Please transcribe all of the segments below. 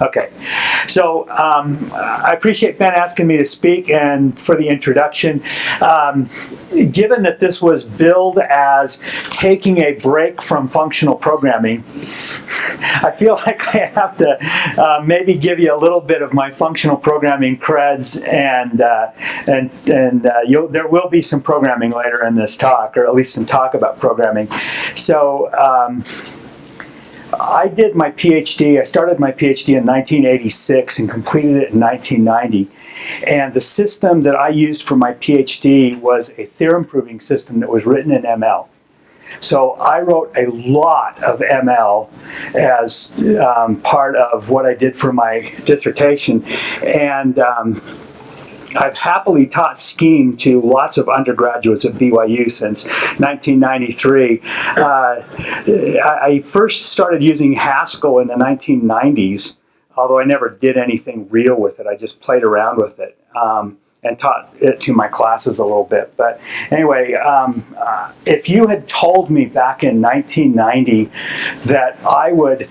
Okay, so I appreciate Ben asking me to speak and for the introduction. Given that this was billed as taking a break from functional programming, I feel like I have to maybe give you a little bit of my functional programming creds, and there will be some programming later in this talk, or at least some talk about programming. So I did my PhD, I started my PhD in 1986 and completed it in 1990. And the system that I used for my PhD was a theorem proving system that was written in ML. So I wrote a lot of ML as part of what I did for my dissertation. And I've happily taught Scheme to lots of undergraduates at BYU since 1993. I first started using Haskell in the 1990s, although I never did anything real with it. I just played around with it and taught it to my classes a little bit. But anyway, if you had told me back in 1990 that I would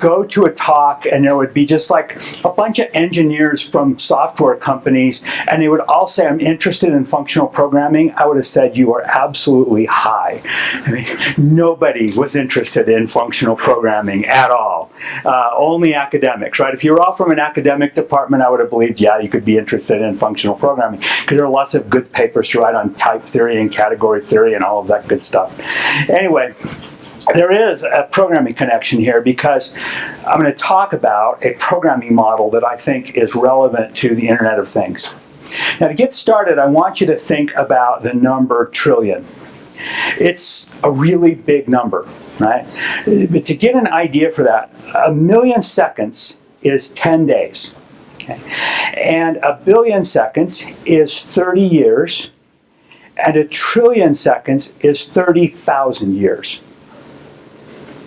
go to a talk and there would be just like a bunch of engineers from software companies and they would all say, I'm interested in functional programming, I would have said you are absolutely high. I mean, nobody was interested in functional programming at all. Only academics, right? If you were all from an academic department, I would have believed, yeah, you could be interested in functional programming because there are lots of good papers to write on type theory and category theory and all of that good stuff. Anyway, there is a programming connection here because I'm going to talk about a programming model that I think is relevant to the Internet of Things. Now, to get started, I want you to think about the number trillion. It's a really big number, right? But to get an idea for that, 1 million seconds is 10 days. Okay? And 1 billion seconds is 30 years, and 1 trillion seconds is 30,000 years.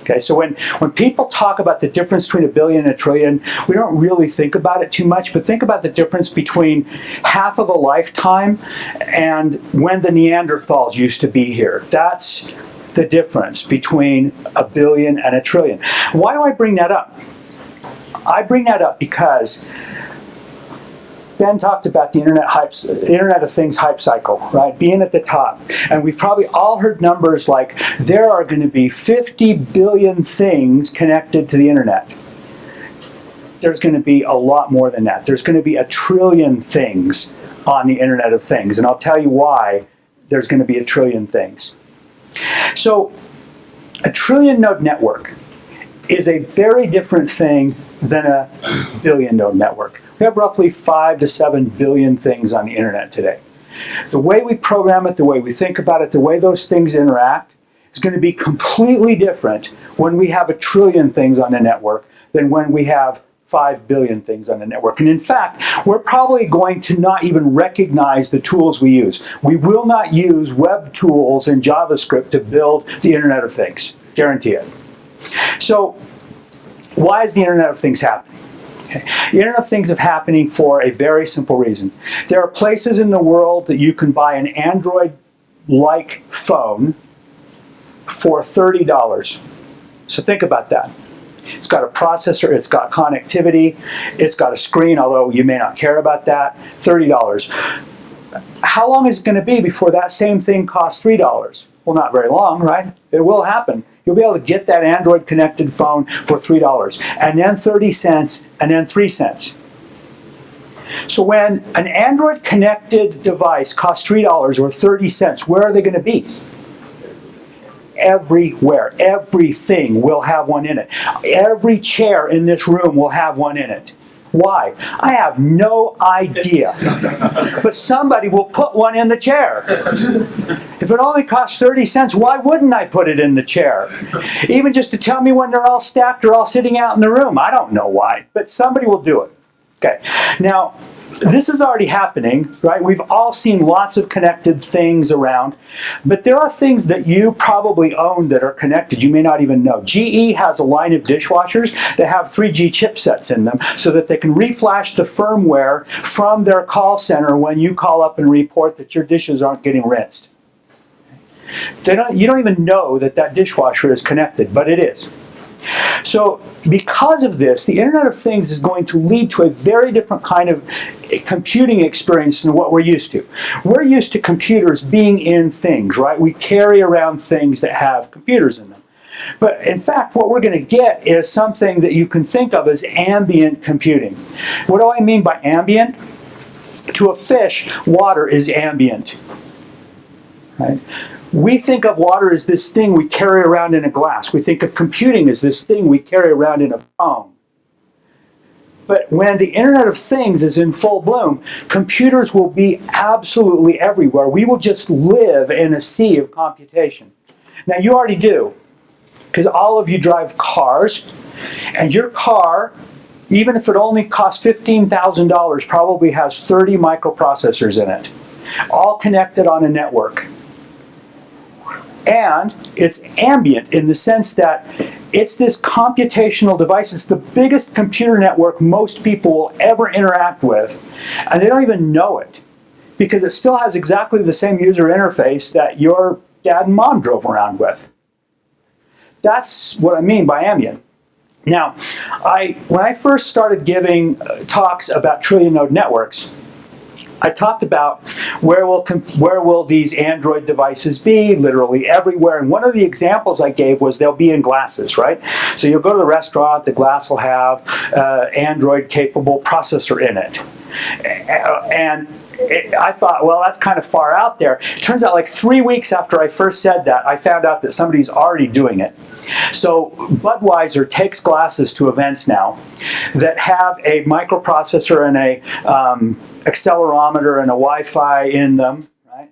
Okay, so when people talk about the difference between 1 billion and 1 trillion, we don't really think about it too much, but think about the difference between half of a lifetime and when the Neanderthals used to be here. That's the difference between 1 billion and 1 trillion. Why do I bring that up? I bring that up because Ben talked about the Internet of Things hype cycle, right? Being at the top. And we've probably all heard numbers like there are going to be 50 billion things connected to the Internet. There's going to be a lot more than that. There's going to be 1 trillion things on the Internet of Things. And I'll tell you why there's going to be 1 trillion things. So a trillion node network is a very different thing than a billion node network. We have roughly 5 to 7 billion things on the Internet today. The way we program it, the way we think about it, the way those things interact is going to be completely different when we have 1 trillion things on the network than when we have 5 billion things on the network. And in fact, we're probably going to not even recognize the tools we use. We will not use web tools and JavaScript to build the Internet of Things. Guarantee it. So, why is the Internet of Things happening? Okay. The Internet of Things is happening for a very simple reason. There are places in the world that you can buy an Android-like phone for $30. So think about that. It's got a processor, it's got connectivity, it's got a screen, although you may not care about that, $30. How long is it going to be before that same thing costs $3? Well, not very long, right? It will happen. You'll be able to get that Android-connected phone for $3, and then 30 cents, and then 3 cents. So when an Android-connected device costs $3 or 30 cents, where are they going to be? Everywhere. Everything will have one in it. Every chair in this room will have one in it. Why? I have no idea. But somebody will put one in the chair. If it only costs 30 cents, why wouldn't I put it in the chair? Even just to tell me when they're all stacked or all sitting out in the room. I don't know why, but somebody will do it. Okay. Now, this is already happening, right? We've all seen lots of connected things around, but there are things that you probably own that are connected. You may not even know. GE has a line of dishwashers that have 3G chipsets in them so that they can reflash the firmware from their call center when you call up and report that your dishes aren't getting rinsed. You don't even know that that dishwasher is connected, but it is. So because of this, the Internet of Things is going to lead to a very different kind of computing experience than what we're used to. We're used to computers being in things, right? We carry around things that have computers in them. But in fact, what we're going to get is something that you can think of as ambient computing. What do I mean by ambient? To a fish, water is ambient. Right? We think of water as this thing we carry around in a glass. We think of computing as this thing we carry around in a phone. But when the Internet of Things is in full bloom, computers will be absolutely everywhere. We will just live in a sea of computation. Now, you already do, because all of you drive cars, and your car, even if it only costs $15,000, probably has 30 microprocessors in it, all connected on a network. And it's ambient in the sense that it's this computational device. It's the biggest computer network most people will ever interact with, and they don't even know it, because it still has exactly the same user interface that your dad and mom drove around with. That's what I mean by ambient. Now, when I first started giving talks about trillion node networks, I talked about where will these Android devices be, literally everywhere. And one of the examples I gave was they'll be in glasses, right? So you'll go to the restaurant, the glass will have Android-capable processor in it. And I thought, well, that's kind of far out there. It turns out like 3 weeks after I first said that, I found out that somebody's already doing it. So Budweiser takes glasses to events now that have a microprocessor and a accelerometer and a Wi-Fi in them, right?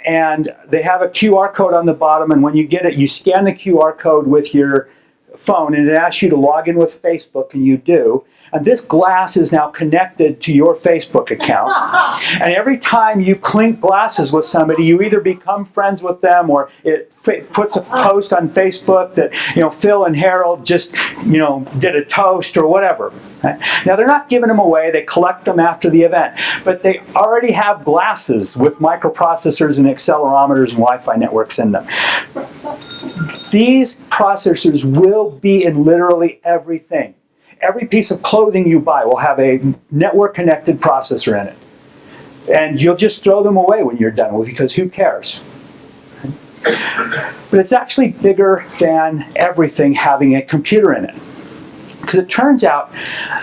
And they have a QR code on the bottom, and when you get it, you scan the QR code with your phone, and it asks you to log in with Facebook, and you do. And this glass is now connected to your Facebook account. And every time you clink glasses with somebody, you either become friends with them, or it puts a post on Facebook that, Phil and Harold just, did a toast or whatever. Right? Now, they're not giving them away. They collect them after the event. But they already have glasses with microprocessors and accelerometers and Wi-Fi networks in them. These processors will be in literally everything. Every piece of clothing you buy will have a network-connected processor in it. And you'll just throw them away when you're done with it, because who cares? But it's actually bigger than everything having a computer in it. Because it turns out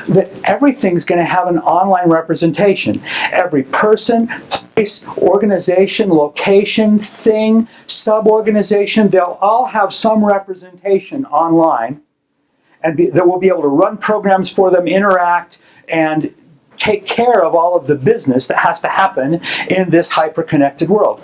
that everything's going to have an online representation. Every person, place, organization, location, thing, sub-organization, they'll all have some representation online, and that will be able to run programs for them, interact, and take care of all of the business that has to happen in this hyper-connected world.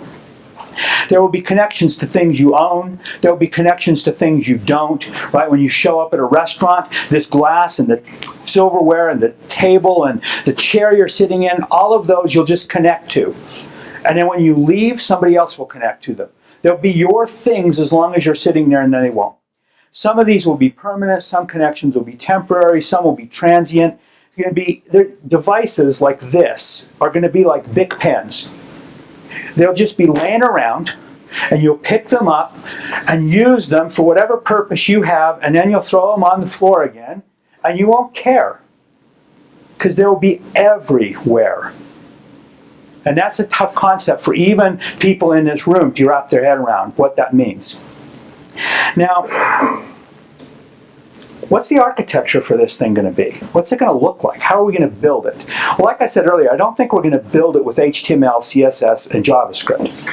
There will be connections to things you own. There will be connections to things you don't, right? When you show up at a restaurant, this glass and the silverware and the table and the chair you're sitting in, all of those you'll just connect to. And then when you leave, somebody else will connect to them. They'll be your things as long as you're sitting there, and then they won't. Some of these will be permanent, some connections will be temporary, some will be transient. Devices like this are going to be like Bic pens. They'll just be laying around, and you'll pick them up and use them for whatever purpose you have, and then you'll throw them on the floor again, and you won't care, because they'll be everywhere. And that's a tough concept for even people in this room to wrap their head around what that means. Now, what's the architecture for this thing going to be? What's it going to look like? How are we going to build it? Well, like I said earlier, I don't think we're going to build it with HTML, CSS, and JavaScript.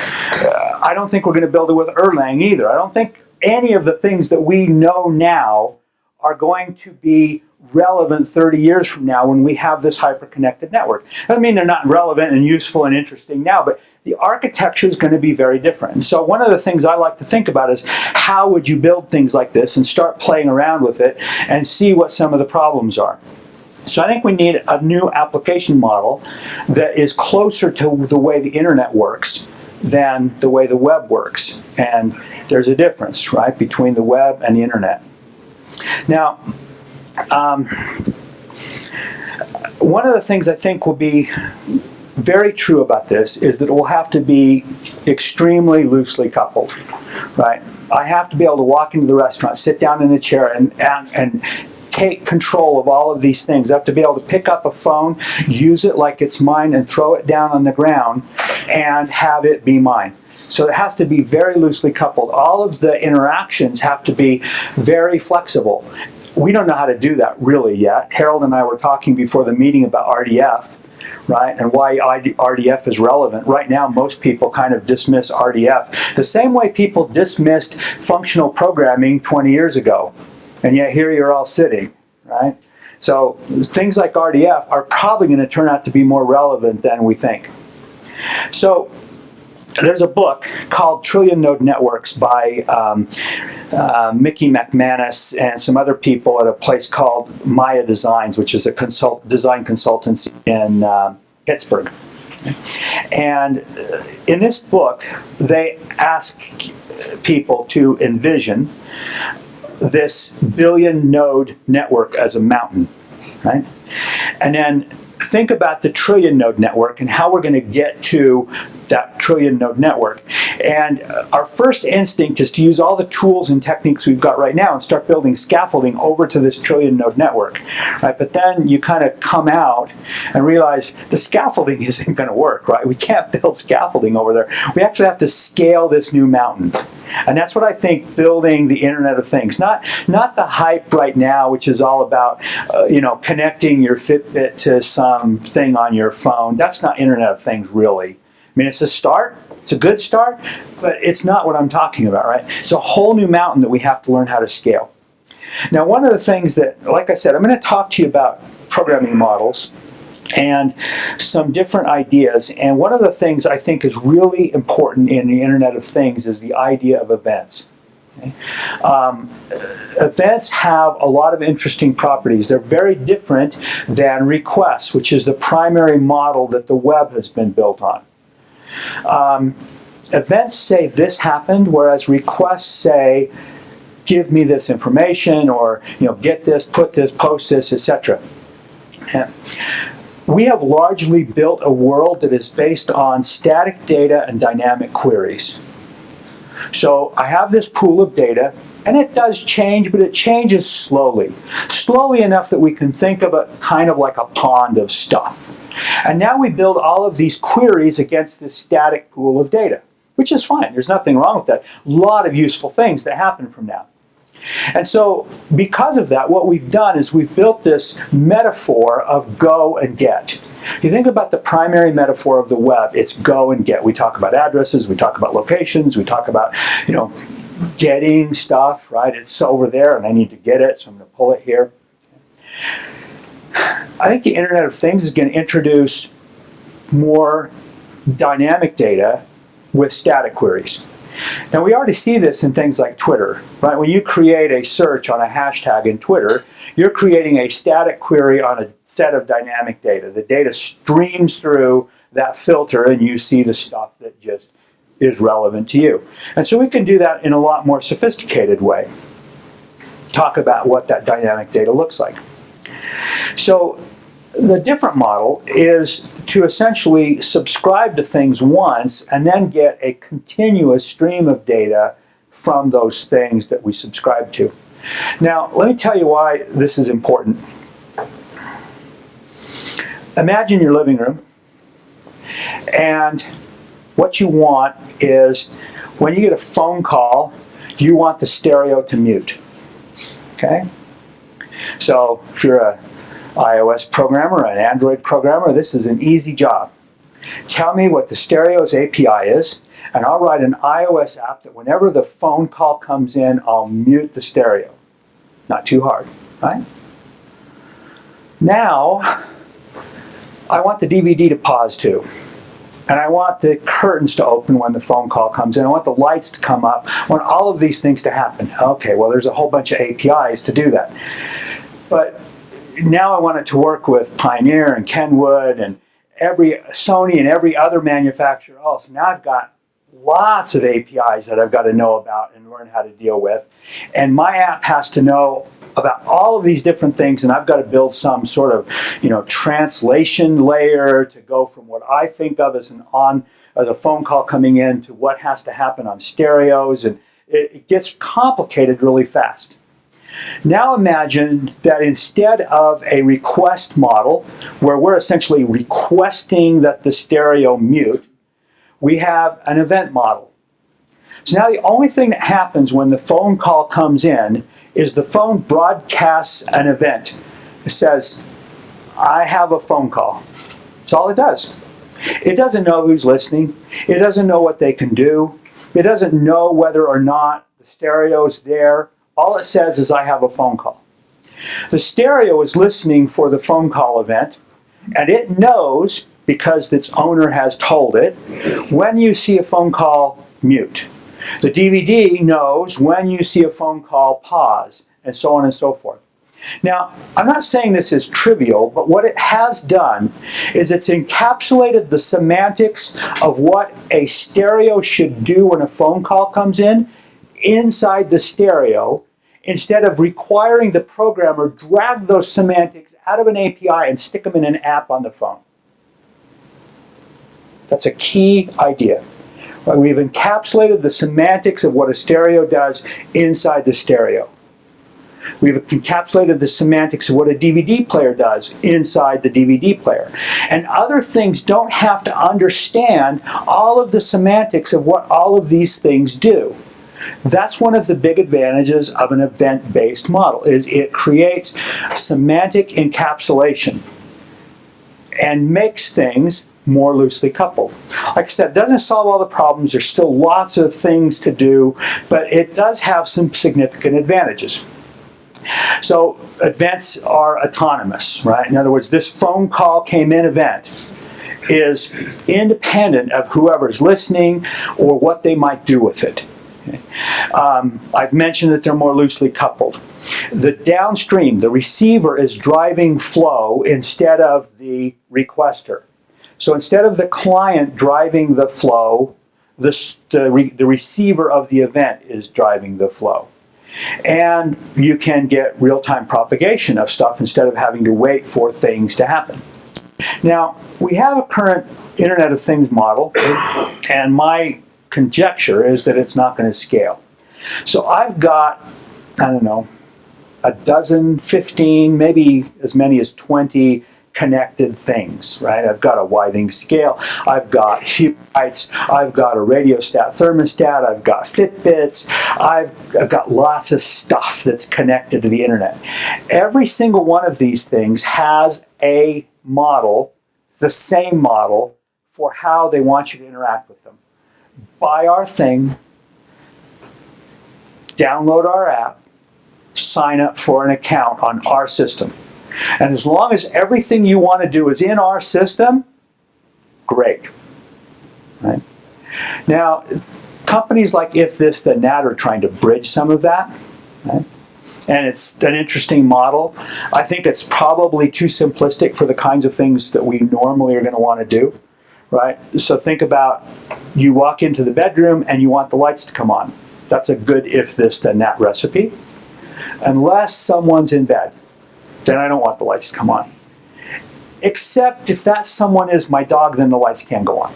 I don't think we're going to build it with Erlang either. I don't think any of the things that we know now are going to be relevant 30 years from now when we have this hyper-connected network. I mean, they're not relevant and useful and interesting now, but the architecture is going to be very different. And so one of the things I like to think about is how would you build things like this and start playing around with it and see what some of the problems are. So I think we need a new application model that is closer to the way the internet works than the way the web works. And there's a difference, right, between the web and the internet. Now, one of the things I think will be very true about this is that it will have to be extremely loosely coupled, right? I have to be able to walk into the restaurant, sit down in a chair, and take control of all of these things. I have to be able to pick up a phone, use it like it's mine, and throw it down on the ground and have it be mine. So it has to be very loosely coupled. All of the interactions have to be very flexible. We don't know how to do that really yet. Harold and I were talking before the meeting about RDF, right, and why RDF is relevant. Right now, most people kind of dismiss RDF the same way people dismissed functional programming 20 years ago. And yet here you're all sitting, right? So things like RDF are probably going to turn out to be more relevant than we think. So there's a book called Trillion Node Networks by Mickey McManus and some other people at a place called Maya Designs, which is a design consultancy in Pittsburgh. And in this book, they ask people to envision this billion node network as a mountain, right? And then think about the trillion node network and how we're going to get to that trillion node network. And our first instinct is to use all the tools and techniques we've got right now and start building scaffolding over to this trillion node network, right? But then you kind of come out and realize the scaffolding isn't going to work, right? We can't build scaffolding over there. We actually have to scale this new mountain. And that's what I think building the Internet of Things, not the hype right now, which is all about connecting your Fitbit to some thing on your phone. That's not Internet of Things really. I mean, it's a start, it's a good start, but it's not what I'm talking about, right? It's a whole new mountain that we have to learn how to scale. Now, one of the things that, like I said, I'm going to talk to you about programming models and some different ideas. And one of the things I think is really important in the Internet of Things is the idea of events. Okay? Events have a lot of interesting properties. They're very different than requests, which is the primary model that the web has been built on. Events say this happened, whereas requests say, give me this information, or get this, put this, post this, etc. We have largely built a world that is based on static data and dynamic queries. So I have this pool of data, and it does change, but it changes slowly. Slowly enough that we can think of it kind of like a pond of stuff. And now we build all of these queries against this static pool of data, which is fine. There's nothing wrong with that. A lot of useful things that happen from now. And so because of that, what we've done is we've built this metaphor of go and get. You think about the primary metaphor of the web, it's go and get. We talk about addresses, we talk about locations, we talk about, getting stuff, right? It's over there and I need to get it, so I'm going to pull it here. I think the Internet of Things is going to introduce more dynamic data with static queries. Now, we already see this in things like Twitter, right? When you create a search on a hashtag in Twitter, you're creating a static query on a set of dynamic data. The data streams through that filter, and you see the stuff that just is relevant to you. And so we can do that in a lot more sophisticated way. Talk about what that dynamic data looks like. So the different model is to essentially subscribe to things once and then get a continuous stream of data from those things that we subscribe to. Now, let me tell you why this is important. Imagine your living room, and what you want is when you get a phone call, you want the stereo to mute. Okay? So if you're an iOS programmer or an Android programmer, this is an easy job. Tell me what the stereo's API is, and I'll write an iOS app that whenever the phone call comes in, I'll mute the stereo. Not too hard, right? Now, I want the DVD to pause too. And I want the curtains to open when the phone call comes in. I want the lights to come up. I want all of these things to happen. Okay, well, there's a whole bunch of APIs to do that. But now I want it to work with Pioneer and Kenwood and every Sony and every other manufacturer. Oh, so now I've got lots of APIs that I've got to know about and learn how to deal with. And my app has to know about all of these different things, and I've got to build some sort of, translation layer to go from what I think of as a phone call coming in to what has to happen on stereos, and It gets complicated really fast. Now imagine that instead of a request model, where we're essentially requesting that the stereo mute, we have an event model. So now the only thing that happens when the phone call comes in is the phone broadcasts an event. It says, I have a phone call. That's all it does. It doesn't know who's listening. It doesn't know what they can do. It doesn't know whether or not the stereo's there. All it says is, I have a phone call. The stereo is listening for the phone call event, and it knows, because its owner has told it, when you see a phone call, mute. The DVD knows when you see a phone call, pause, and so on and so forth. Now, I'm not saying this is trivial, but what it has done is it's encapsulated the semantics of what a stereo should do when a phone call comes in inside the stereo, instead of requiring the programmer drag those semantics out of an API and stick them in an app on the phone. That's a key idea. We've encapsulated the semantics of what a stereo does inside the stereo. We've encapsulated the semantics of what a DVD player does inside the DVD player. And other things don't have to understand all of the semantics of what all of these things do. That's one of the big advantages of an event-based model, is it creates semantic encapsulation and makes things more loosely coupled. Like I said, it doesn't solve all the problems. There's still lots of things to do, but it does have some significant advantages. So events are autonomous, right? In other words, this phone call came in event is independent of whoever's listening or what they might do with it. I've mentioned that they're more loosely coupled. The downstream, the receiver, is driving flow instead of the requester. So instead of the client driving the flow, the receiver of the event is driving the flow. And you can get real-time propagation of stuff instead of having to wait for things to happen. Now, we have a current Internet of Things model, and my conjecture is that it's not going to scale. So I've got, I don't know, a dozen, 15, maybe as many as 20 connected things, right? I've got a Withing scale, I've got lights, I've got a radiostat thermostat, I've got Fitbits, I've got lots of stuff that's connected to the internet. Every single one of these things has a model, the same model, for how they want you to interact with them. Buy our thing, download our app, sign up for an account on our system. And as long as everything you want to do is in our system, great. Right? Now, companies like If This Then That are trying to bridge some of that. Right? And it's an interesting model. I think it's probably too simplistic for the kinds of things that we normally are going to want to do. Right? So think about, you walk into the bedroom and you want the lights to come on. That's a good If This Then That recipe. Unless someone's in bed, then I don't want the lights to come on. Except if that someone is my dog, then the lights can go on.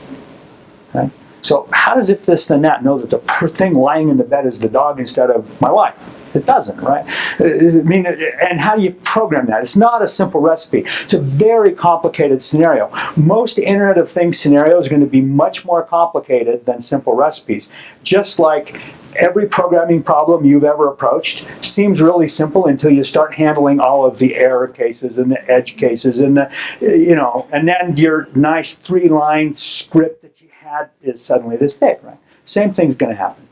Okay? So how does If This Then That know that the thing lying in the bed is the dog instead of my wife? It doesn't, right? I mean, and how do you program that? It's not a simple recipe. It's a very complicated scenario. Most Internet of Things scenarios are going to be much more complicated than simple recipes. Just like every programming problem you've ever approached seems really simple until you start handling all of the error cases and the edge cases and the, and then your nice 3-line script that you had is suddenly this big, right? Same thing's going to happen.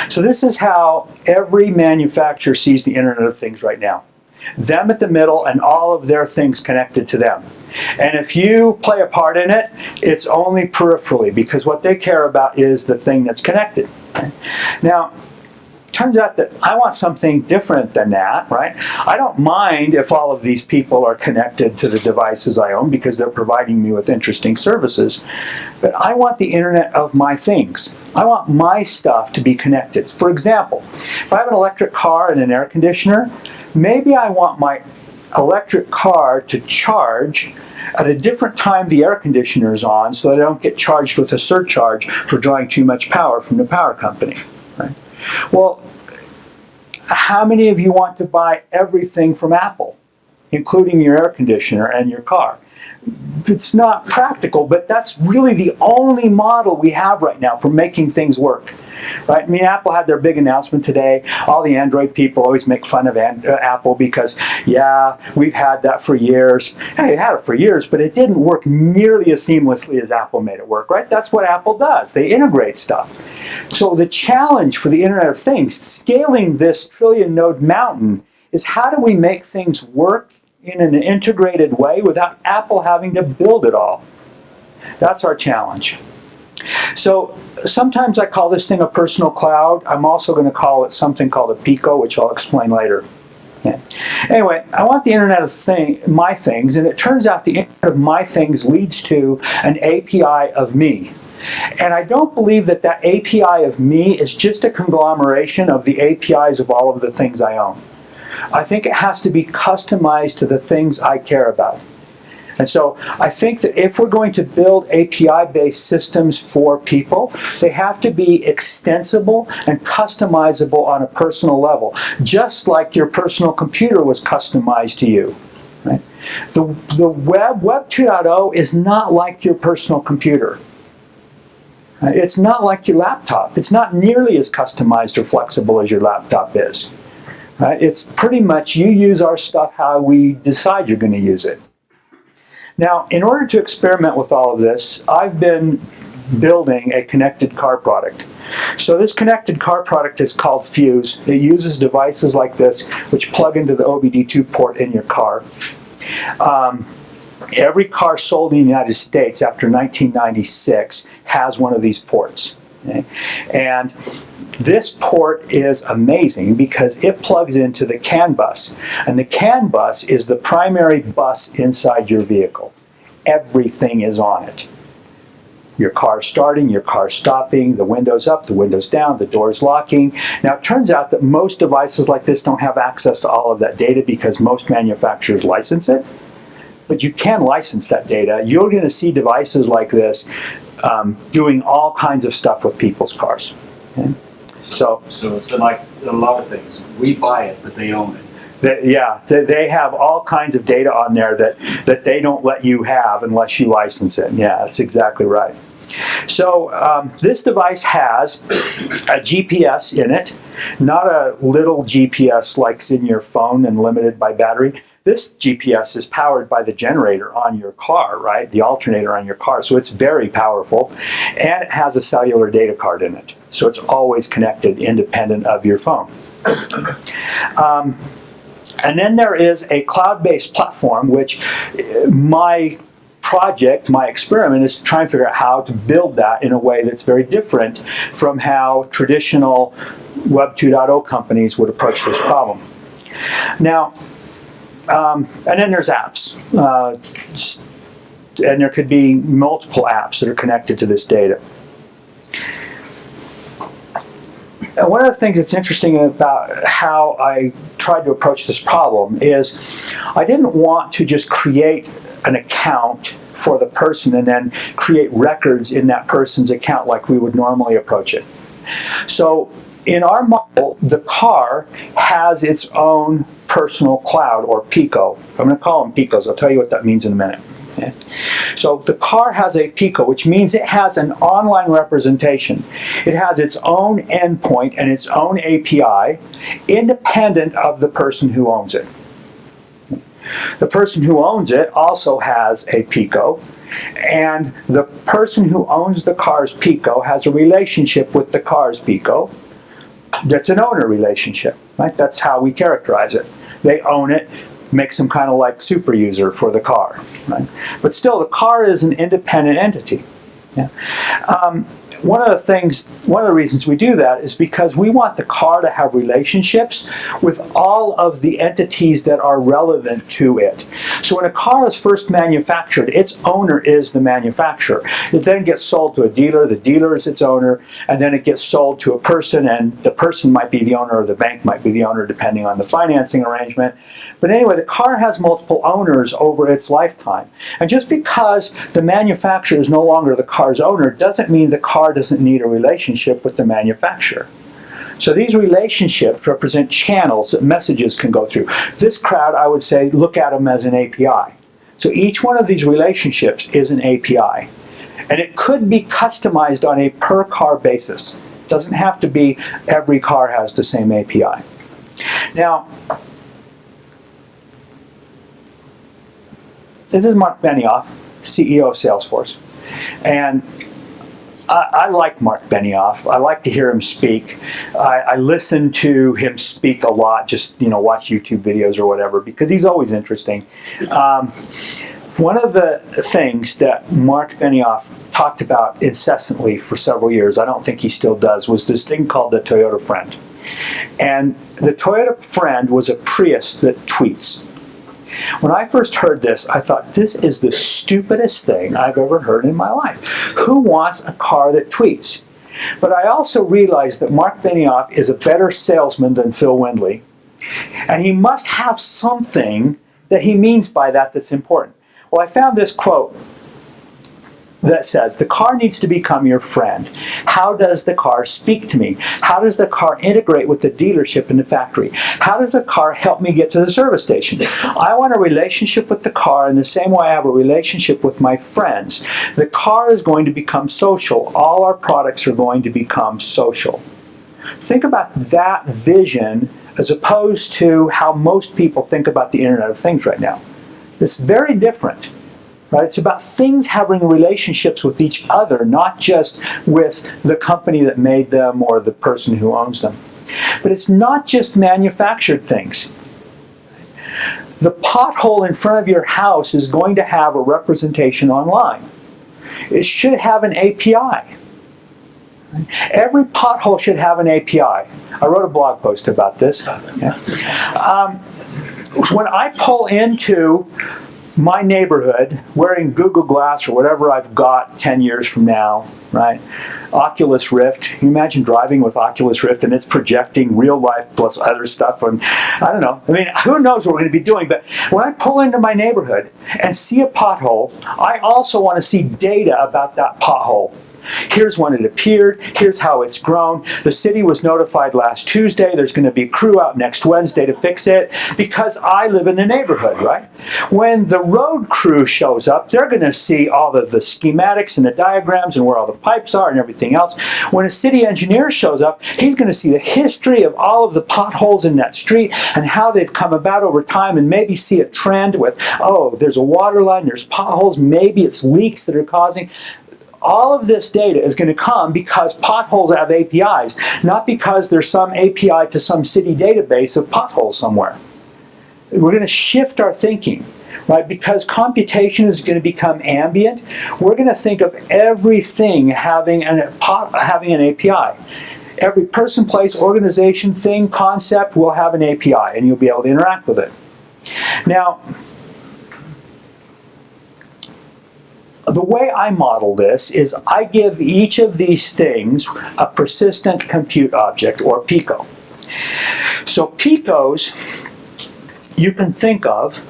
So this is how every manufacturer sees the Internet of Things right now. Them at the middle and all of their things connected to them. And if you play a part in it, it's only peripherally, because what they care about is the thing that's connected. Right? Now, turns out that I want something different than that, right? I don't mind if all of these people are connected to the devices I own because they're providing me with interesting services, but I want the internet of my things. I want my stuff to be connected. For example, if I have an electric car and an air conditioner, maybe I want my electric car to charge at a different time the air conditioner is on so that I don't get charged with a surcharge for drawing too much power from the power company. Right? Well, how many of you want to buy everything from Apple, including your air conditioner and your car? It's not practical, but that's really the only model we have right now for making things work. Right? I mean, Apple had their big announcement today. All the Android people always make fun of Apple because, yeah, we've had that for years. Hey, it had it for years, but it didn't work nearly as seamlessly as Apple made it work, right? That's what Apple does. They integrate stuff. So the challenge for the Internet of Things, scaling this trillion-node mountain, is how do we make things work in an integrated way without Apple having to build it all? That's our challenge. So sometimes I call this thing a personal cloud. I'm also going to call it something called a Pico, which I'll explain later. Yeah. Anyway, I want the Internet of my things, and it turns out the Internet of my things leads to an API of me. And I don't believe that that API of me is just a conglomeration of the APIs of all of the things I own. I think it has to be customized to the things I care about. And so I think that if we're going to build API-based systems for people, they have to be extensible and customizable on a personal level, just like your personal computer was customized to you. Right? The Web 2.0 is not like your personal computer. Right? It's not like your laptop. It's not nearly as customized or flexible as your laptop is. Right? It's pretty much you use our stuff how we decide you're going to use it. Now, in order to experiment with all of this, I've been building a connected car product. So this connected car product is called Fuse. It uses devices like this, which plug into the OBD2 port in your car. Every car sold in the United States after 1996 has one of these ports. Okay? And this port is amazing because it plugs into the CAN bus. And the CAN bus is the primary bus inside your vehicle. Everything is on it. Your car starting, your car stopping, the windows up, the windows down, the doors locking. Now it turns out that most devices like this don't have access to all of that data because most manufacturers license it. But you can license that data. You're going to see devices like this doing all kinds of stuff with people's cars. Okay? So it's like a lot of things. We buy it, but they own it. They have all kinds of data on there that they don't let you have unless you license it. Yeah, that's exactly right. So this device has a GPS in it, not a little GPS like's in your phone and limited by battery. This GPS is powered by the generator on your car, right? The alternator on your car. So it's very powerful. And it has a cellular data card in it. So it's always connected independent of your phone. And then there is a cloud-based platform, which my project, my experiment, is to try and figure out how to build that in a way that's very different from how traditional Web 2.0 companies would approach this problem. Now, and then there's apps. And there could be multiple apps that are connected to this data. And one of the things that's interesting about how I tried to approach this problem is I didn't want to just create an account for the person and then create records in that person's account like we would normally approach it. So in our model, the car has its own personal cloud, or Pico. I'm going to call them Picos. I'll tell you what that means in a minute. Okay. So the car has a Pico, which means it has an online representation. It has its own endpoint and its own API, independent of the person who owns it. The person who owns it also has a Pico, and the person who owns the car's Pico has a relationship with the car's Pico. That's an owner relationship, right? That's how we characterize it. They own it, makes them kind of like super user for the car, right? But still, the car is an independent entity. Yeah. One of the reasons we do that is because we want the car to have relationships with all of the entities that are relevant to it. So when a car is first manufactured, its owner is the manufacturer. It then gets sold to a dealer, the dealer is its owner, and then it gets sold to a person, and the person might be the owner or the bank might be the owner depending on the financing arrangement. But anyway, the car has multiple owners over its lifetime. And just because the manufacturer is no longer the car's owner doesn't mean the car doesn't need a relationship with the manufacturer. So these relationships represent channels that messages can go through. This crowd, I would say, look at them as an API. So each one of these relationships is an API. And it could be customized on a per car basis. It doesn't have to be every car has the same API. Now, this is Mark Benioff, CEO of Salesforce. And I like Mark Benioff. I like to hear him speak. I listen to him speak a lot, just watch YouTube videos or whatever, because he's always interesting. One of the things that Mark Benioff talked about incessantly for several years, I don't think he still does, was this thing called the Toyota Friend. And the Toyota Friend was a Prius that tweets. When I first heard this, I thought, this is the stupidest thing I've ever heard in my life. Who wants a car that tweets? But I also realized that Mark Benioff is a better salesman than Phil Windley, and he must have something that he means by that that's important. Well, I found this quote that says, the car needs to become your friend. How does the car speak to me? How does the car integrate with the dealership and the factory? How does the car help me get to the service station? I want a relationship with the car in the same way I have a relationship with my friends. The car is going to become social. All our products are going to become social. Think about that vision as opposed to how most people think about the Internet of Things right now. It's very different. Right? It's about things having relationships with each other, not just with the company that made them or the person who owns them. But it's not just manufactured things. The pothole in front of your house is going to have a representation online. It should have an API. Every pothole should have an API. I wrote a blog post about this. Yeah. When I pull into my neighborhood wearing Google Glass or whatever I've got 10 years from now, right? Oculus Rift. Can you imagine driving with Oculus Rift and it's projecting real life plus other stuff? And I don't know. I mean, who knows what we're going to be doing? But when I pull into my neighborhood and see a pothole, I also want to see data about that pothole. Here's when it appeared. Here's how it's grown. The city was notified last Tuesday. There's going to be a crew out next Wednesday to fix it because I live in the neighborhood, right? When the road crew shows up, they're going to see all of the schematics and the diagrams and where all the pipes are and everything else. When a city engineer shows up, he's going to see the history of all of the potholes in that street and how they've come about over time and maybe see a trend with, oh, there's a water line, there's potholes, maybe it's leaks that are causing. All of this data is going to come because potholes have APIs, not because there's some API to some city database of potholes somewhere. We're going to shift our thinking, right? Because computation is going to become ambient. We're going to think of everything having an API. Every person, place, organization, thing, concept will have an API, and you'll be able to interact with it. Now, the way I model this is I give each of these things a persistent compute object, or PICO. So PICOs you can think of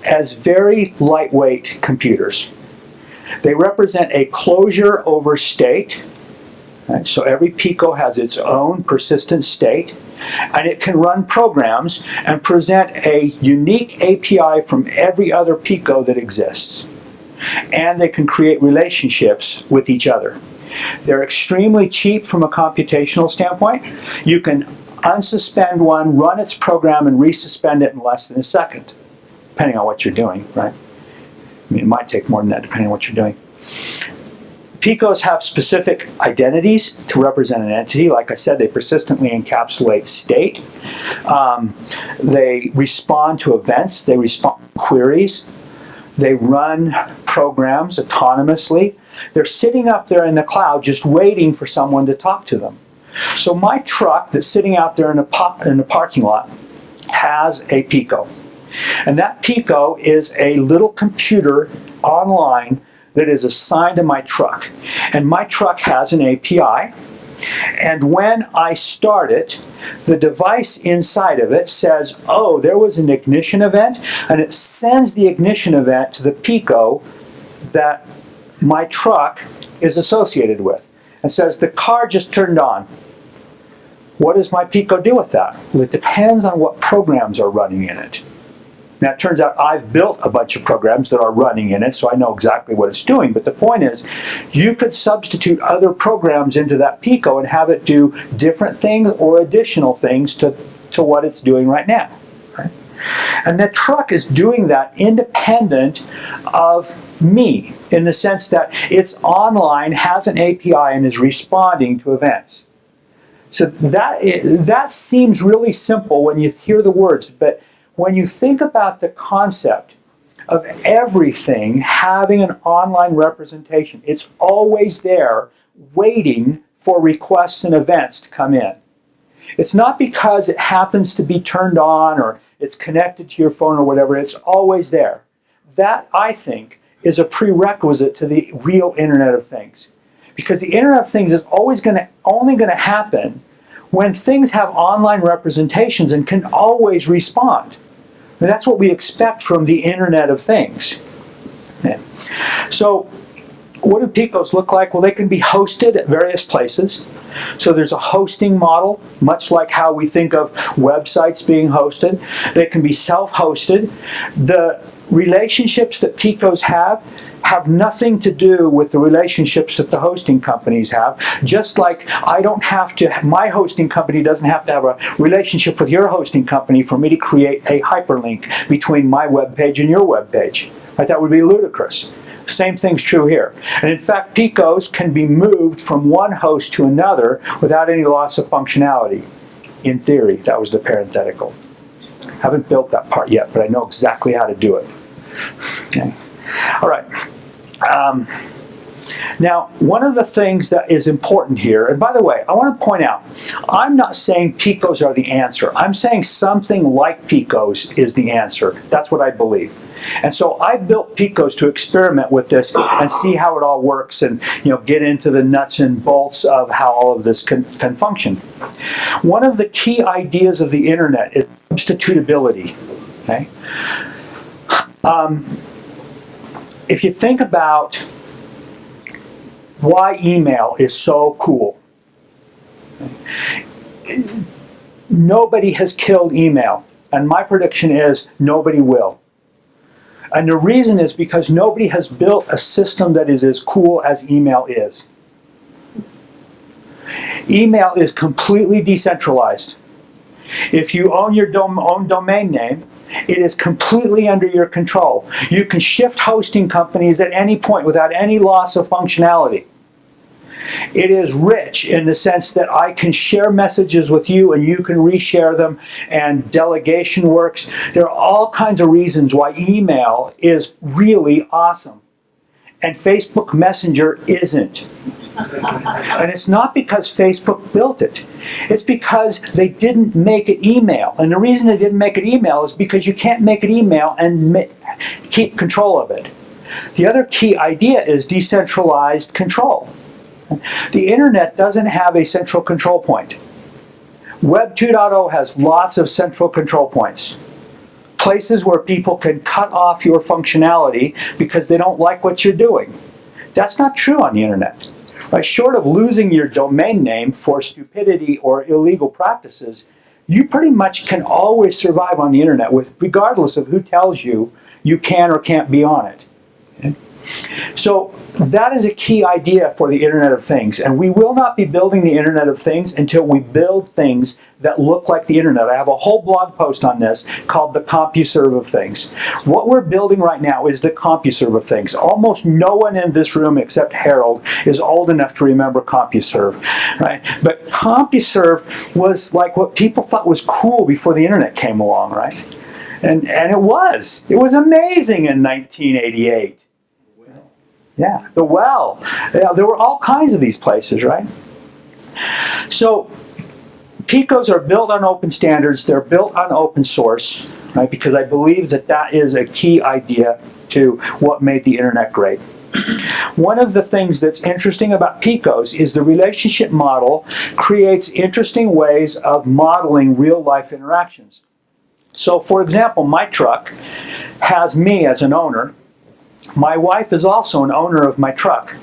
as very lightweight computers. They represent a closure over state. Right? So every PICO has its own persistent state, and it can run programs and present a unique API from every other PICO that exists. And they can create relationships with each other. They're extremely cheap from a computational standpoint. You can unsuspend one, run its program, and resuspend it in less than a second, depending on what you're doing, right? I mean, it might take more than that, depending on what you're doing. PICOs have specific identities to represent an entity. Like I said, they persistently encapsulate state. They respond to events. They respond to queries. They run programs autonomously. They're sitting up there in the cloud just waiting for someone to talk to them. So my truck that's sitting out there in the parking lot has a PICO. And that PICO is a little computer online that is assigned to my truck. And my truck has an API. And when I start it, the device inside of it says, oh, there was an ignition event, and it sends the ignition event to the PICO that my truck is associated with. And says, the car just turned on. What does my Pico do with that? Well, it depends on what programs are running in it. Now, it turns out I've built a bunch of programs that are running in it, so I know exactly what it's doing. But the point is, you could substitute other programs into that Pico and have it do different things or additional things to what it's doing right now. Right? And the truck is doing that independent of me, in the sense that it's online, has an API, and is responding to events. So that seems really simple when you hear the words, but when you think about the concept of everything having an online representation, it's always there waiting for requests and events to come in. It's not because it happens to be turned on or it's connected to your phone or whatever, it's always there. That, I think, is a prerequisite to the real Internet of Things. Because the Internet of Things is only going to happen when things have online representations and can always respond. And that's what we expect from the Internet of Things. Yeah. So what do Picos look like? Well, they can be hosted at various places. So there's a hosting model, much like how we think of websites being hosted. They can be self-hosted. The relationships that Picos have nothing to do with the relationships that the hosting companies have. Just like my hosting company doesn't have to have a relationship with your hosting company for me to create a hyperlink between my web page and your web page. Right? That would be ludicrous. Same thing's true here. And in fact, Picos can be moved from one host to another without any loss of functionality. In theory, that was the parenthetical. Haven't built that part yet, but I know exactly how to do it. Okay. All right. Now, one of the things that is important here, and by the way, I want to point out, I'm not saying Picos are the answer. I'm saying something like Picos is the answer. That's what I believe. And so I built Picos to experiment with this and see how it all works and get into the nuts and bolts of how all of this can function. One of the key ideas of the Internet is substitutability. Okay? If you think about why email is so cool, nobody has killed email, and my prediction is nobody will. And the reason is because nobody has built a system that is as cool as email is. Email is completely decentralized. If you own your own domain name, it is completely under your control. You can shift hosting companies at any point without any loss of functionality. It is rich in the sense that I can share messages with you and you can reshare them, and delegation works. There are all kinds of reasons why email is really awesome. And Facebook Messenger isn't. And it's not because Facebook built it. It's because they didn't make it email. And the reason they didn't make it email is because you can't make it email and keep control of it. The other key idea is decentralized control. The Internet doesn't have a central control point. Web 2.0 has lots of central control points. Places where people can cut off your functionality because they don't like what you're doing. That's not true on the Internet. Right? Short of losing your domain name for stupidity or illegal practices, you pretty much can always survive on the Internet regardless of who tells you you can or can't be on it. Okay? So that is a key idea for the Internet of Things. And we will not be building the Internet of Things until we build things that look like the Internet. I have a whole blog post on this called the Compuserve of Things. What we're building right now is the Compuserve of Things. Almost no one in this room except Harold is old enough to remember Compuserve. Right? But Compuserve was like what people thought was cool before the Internet came along, right? And it was. It was amazing in 1988. Yeah, the well. Yeah, there were all kinds of these places, right? So Picos are built on open standards. They're built on open source, right? Because I believe that is a key idea to what made the Internet great. One of the things that's interesting about Picos is the relationship model creates interesting ways of modeling real-life interactions. So, for example, my truck has me as an owner. My wife is also an owner of my truck.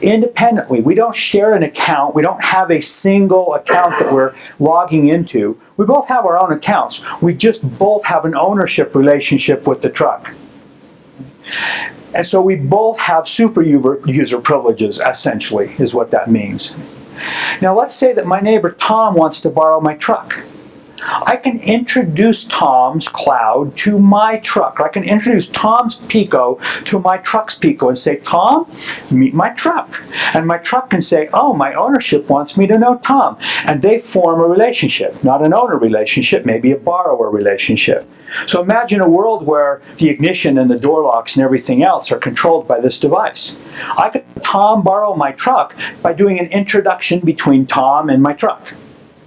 independently. We don't share an account. We don't have a single account that we're logging into. We both have our own accounts. We just both have an ownership relationship with the truck. And so we both have super user privileges, essentially, is what that means. Now let's say that my neighbor Tom wants to borrow my truck. I can introduce Tom's cloud to my truck. I can introduce Tom's Pico to my truck's Pico and say, Tom, meet my truck. And my truck can say, oh, my ownership wants me to know Tom. And they form a relationship, not an owner relationship, maybe a borrower relationship. So imagine a world where the ignition and the door locks and everything else are controlled by this device. I could Tom borrow my truck by doing an introduction between Tom and my truck.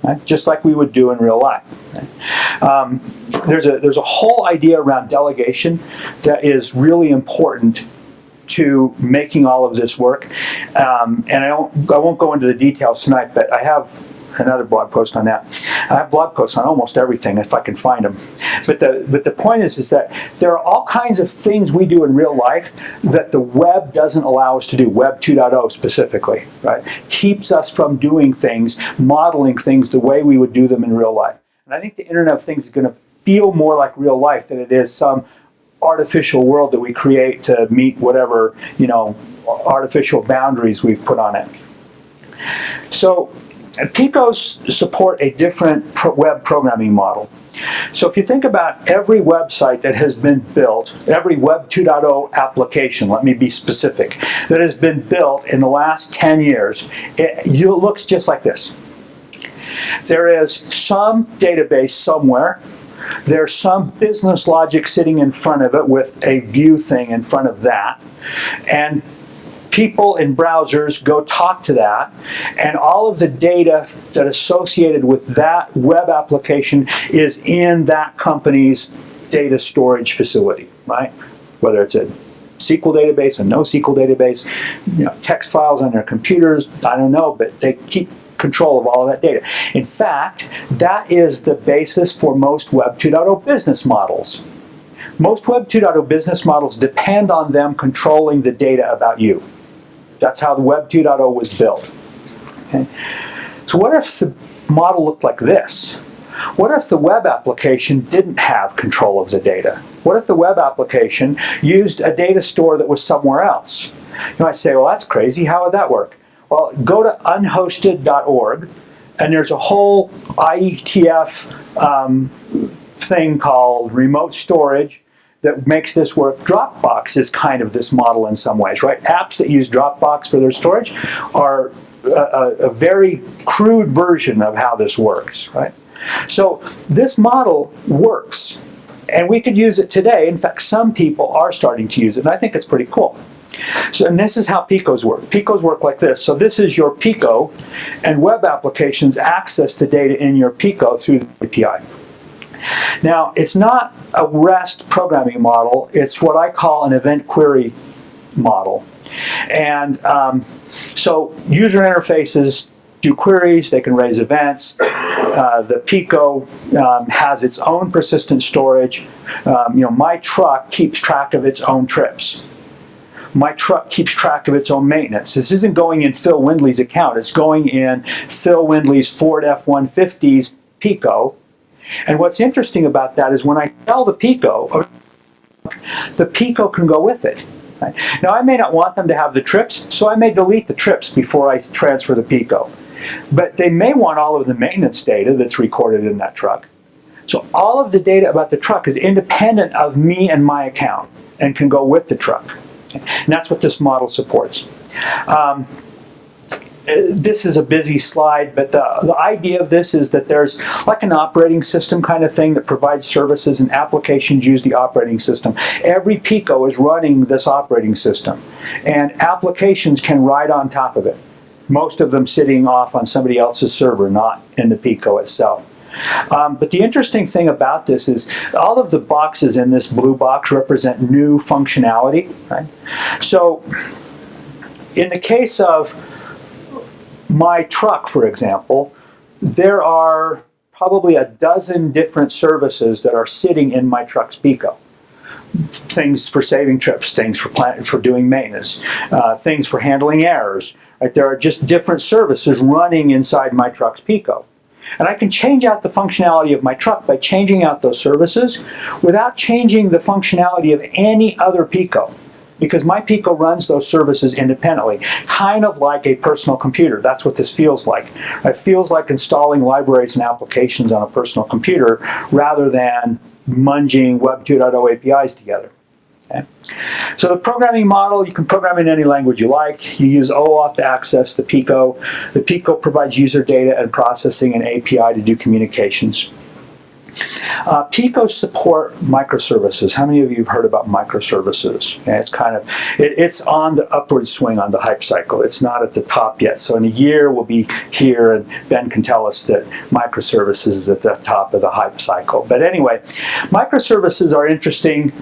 Right? Just like we would do in real life. Right? There's a whole idea around delegation that is really important to making all of this work. And I won't go into the details tonight, but I have another blog post on that. I have blog posts on almost everything if I can find them. But the point is that there are all kinds of things we do in real life that the web doesn't allow us to do. Web 2.0 specifically, right? Keeps us from doing things, modeling things the way we would do them in real life. And I think the Internet of Things is going to feel more like real life than it is some artificial world that we create to meet whatever, artificial boundaries we've put on it. So Picos support a different web programming model. So if you think about every website that has been built, every Web 2.0 application, let me be specific, that has been built in the last 10 years, it looks just like this. There is some database somewhere. There's some business logic sitting in front of it with a view thing in front of that. And people in browsers go talk to that, and all of the data that associated with that web application is in that company's data storage facility, right? Whether it's a SQL database, a NoSQL database, text files on their computers, I don't know, but they keep control of all of that data. In fact, that is the basis for most Web 2.0 business models. Most Web 2.0 business models depend on them controlling the data about you. That's how the Web 2.0 was built. Okay? So what if the model looked like this? What if the web application didn't have control of the data? What if the web application used a data store that was somewhere else? You might say, well, that's crazy. How would that work? Well, go to unhosted.org, and there's a whole IETF thing called remote storage that makes this work. Dropbox is kind of this model in some ways, right? Apps that use Dropbox for their storage are a very crude version of how this works, right? So this model works, and we could use it today. In fact, some people are starting to use it, and I think it's pretty cool. So, and this is how Picos work. Picos work like this. So this is your Pico, and web applications access the data in your Pico through the API. Now, it's not a REST programming model. It's what I call an event query model. And so user interfaces do queries. They can raise events. The Pico has its own persistent storage. My truck keeps track of its own trips. My truck keeps track of its own maintenance. This isn't going in Phil Windley's account. It's going in Phil Windley's Ford F-150's Pico. And what's interesting about that is when I tell the Pico can go with it. Right? Now, I may not want them to have the trips, so I may delete the trips before I transfer the Pico. But they may want all of the maintenance data that's recorded in that truck. So all of the data about the truck is independent of me and my account and can go with the truck. And that's what this model supports. This is a busy slide, but the idea of this is that there's like an operating system kind of thing that provides services, and applications use the operating system. Every Pico is running this operating system, and applications can ride on top of it. Most of them sitting off on somebody else's server, not in the Pico itself. But the interesting thing about this is all of the boxes in this blue box represent new functionality, right? So in the case of my truck, for example, there are probably a dozen different services that are sitting in my truck's Pico. things for saving trips, things for doing maintenance, things for handling errors. Right? There are just different services running inside my truck's Pico. And I can change out the functionality of my truck by changing out those services without changing the functionality of any other Pico, because my Pico runs those services independently, kind of like a personal computer. That's what this feels like. It feels like installing libraries and applications on a personal computer rather than munging Web 2.0 APIs together. Okay. So the programming model, you can program in any language you like. You use OAuth to access the Pico. The Pico provides user data and processing and API to do communications. Pico support microservices. How many of you have heard about microservices? Okay, it's kind of, it's on the upward swing on the hype cycle. It's not at the top yet. So in a year we'll be here and Ben can tell us that microservices is at the top of the hype cycle. But anyway, microservices are interesting.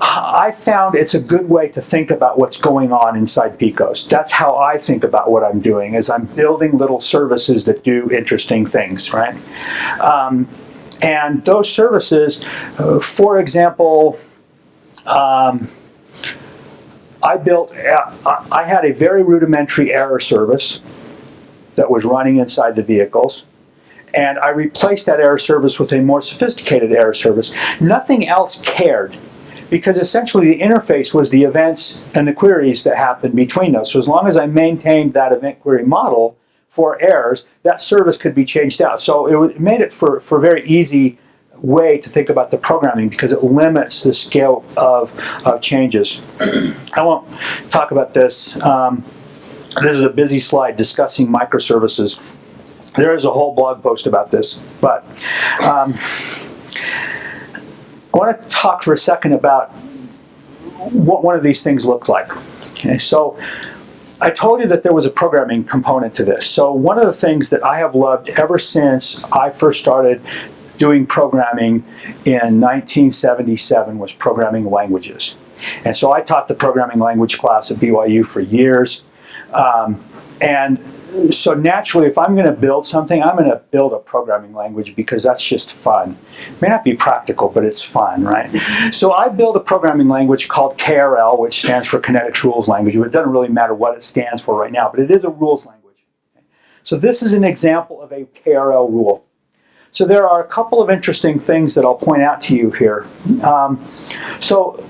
I found it's a good way to think about what's going on inside Picos. That's how I think about what I'm doing, is I'm building little services that do interesting things, right? And those services, for example, I had a very rudimentary error service that was running inside the vehicles. And I replaced that error service with a more sophisticated error service. Nothing else cared, because essentially the interface was the events and the queries that happened between those. So as long as I maintained that event query model for errors, that service could be changed out. So it made it for a very easy way to think about the programming, because it limits the scale of changes. I won't talk about this. This is a busy slide discussing microservices. There is a whole blog post about this, but I want to talk for a second about what one of these things looks like. Okay, so I told you that there was a programming component to this. So one of the things that I have loved ever since I first started doing programming in 1977 was programming languages. And so I taught the programming language class at BYU for years. And so naturally, if I'm going to build something, I'm going to build a programming language because that's just fun. It may not be practical, but it's fun, right? So I built a programming language called KRL, which stands for Kynetx Rules Language. But it doesn't really matter what it stands for right now, but it is a rules language. So this is an example of a KRL rule. So there are a couple of interesting things that I'll point out to you here. So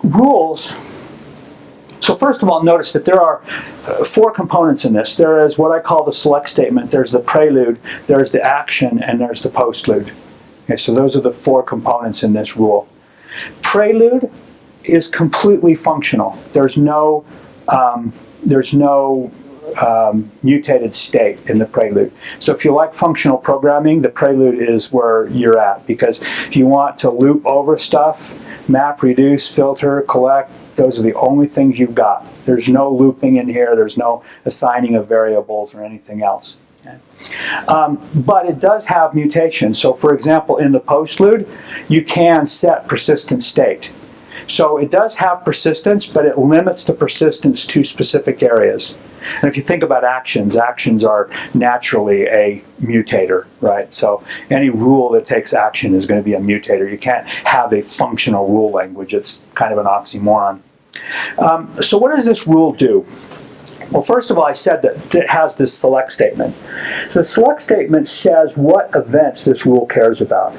rules. So first of all, notice that there are 4 components in this. There is what I call the select statement, there's the prelude, there's the action, and there's the postlude. Okay, so those are the 4 components in this rule. Prelude is completely functional. There's no mutated state in the prelude. So if you like functional programming, the prelude is where you're at, because if you want to loop over stuff, map, reduce, filter, collect, those are the only things you've got. There's no looping in here. There's no assigning of variables or anything else. Okay. But it does have mutations. So for example, in the postlude, you can set persistent state. So it does have persistence, but it limits the persistence to specific areas. And if you think about actions, actions are naturally a mutator, right? So any rule that takes action is going to be a mutator. You can't have a functional rule language. It's kind of an oxymoron. So what does this rule do? Well, first of all, I said that it has this select statement. So the select statement says what events this rule cares about.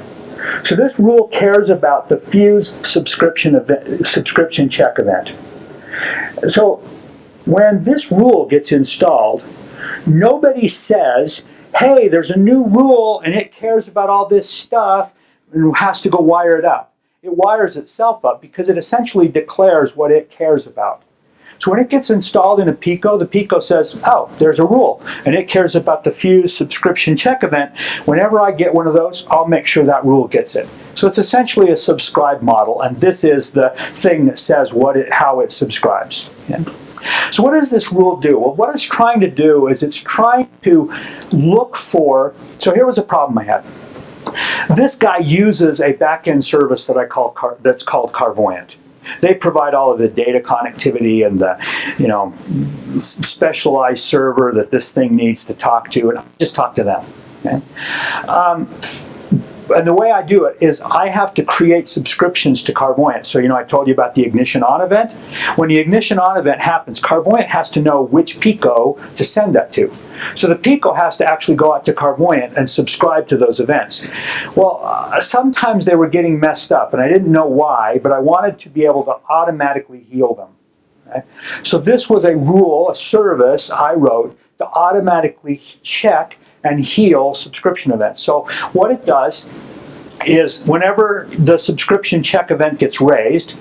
So this rule cares about the fuse subscription check event. So when this rule gets installed, nobody says, hey, there's a new rule and it cares about all this stuff and has to go wire it up. It wires itself up because it essentially declares what it cares about. So when it gets installed in a Pico, the Pico says, oh, there's a rule, and it cares about the fuse subscription check event. Whenever I get one of those, I'll make sure that rule gets it. So it's essentially a subscribe model, and this is the thing that says how it subscribes. Okay? So what does this rule do? Well, what it's trying to do is it's trying to look for, so here was a problem I had. This guy uses a back-end service that's called Carvoyant. They provide all of the data connectivity and the, specialized server that this thing needs to talk to, and I just talk to them. Okay? And the way I do it is I have to create subscriptions to Carvoyant. So, I told you about the ignition on event. When the ignition on event happens, Carvoyant has to know which Pico to send that to. So the Pico has to actually go out to Carvoyant and subscribe to those events. Well, sometimes they were getting messed up, and I didn't know why, but I wanted to be able to automatically heal them. Okay? So this was a rule, a service I wrote to automatically check and heal subscription events. So what it does is whenever the subscription check event gets raised,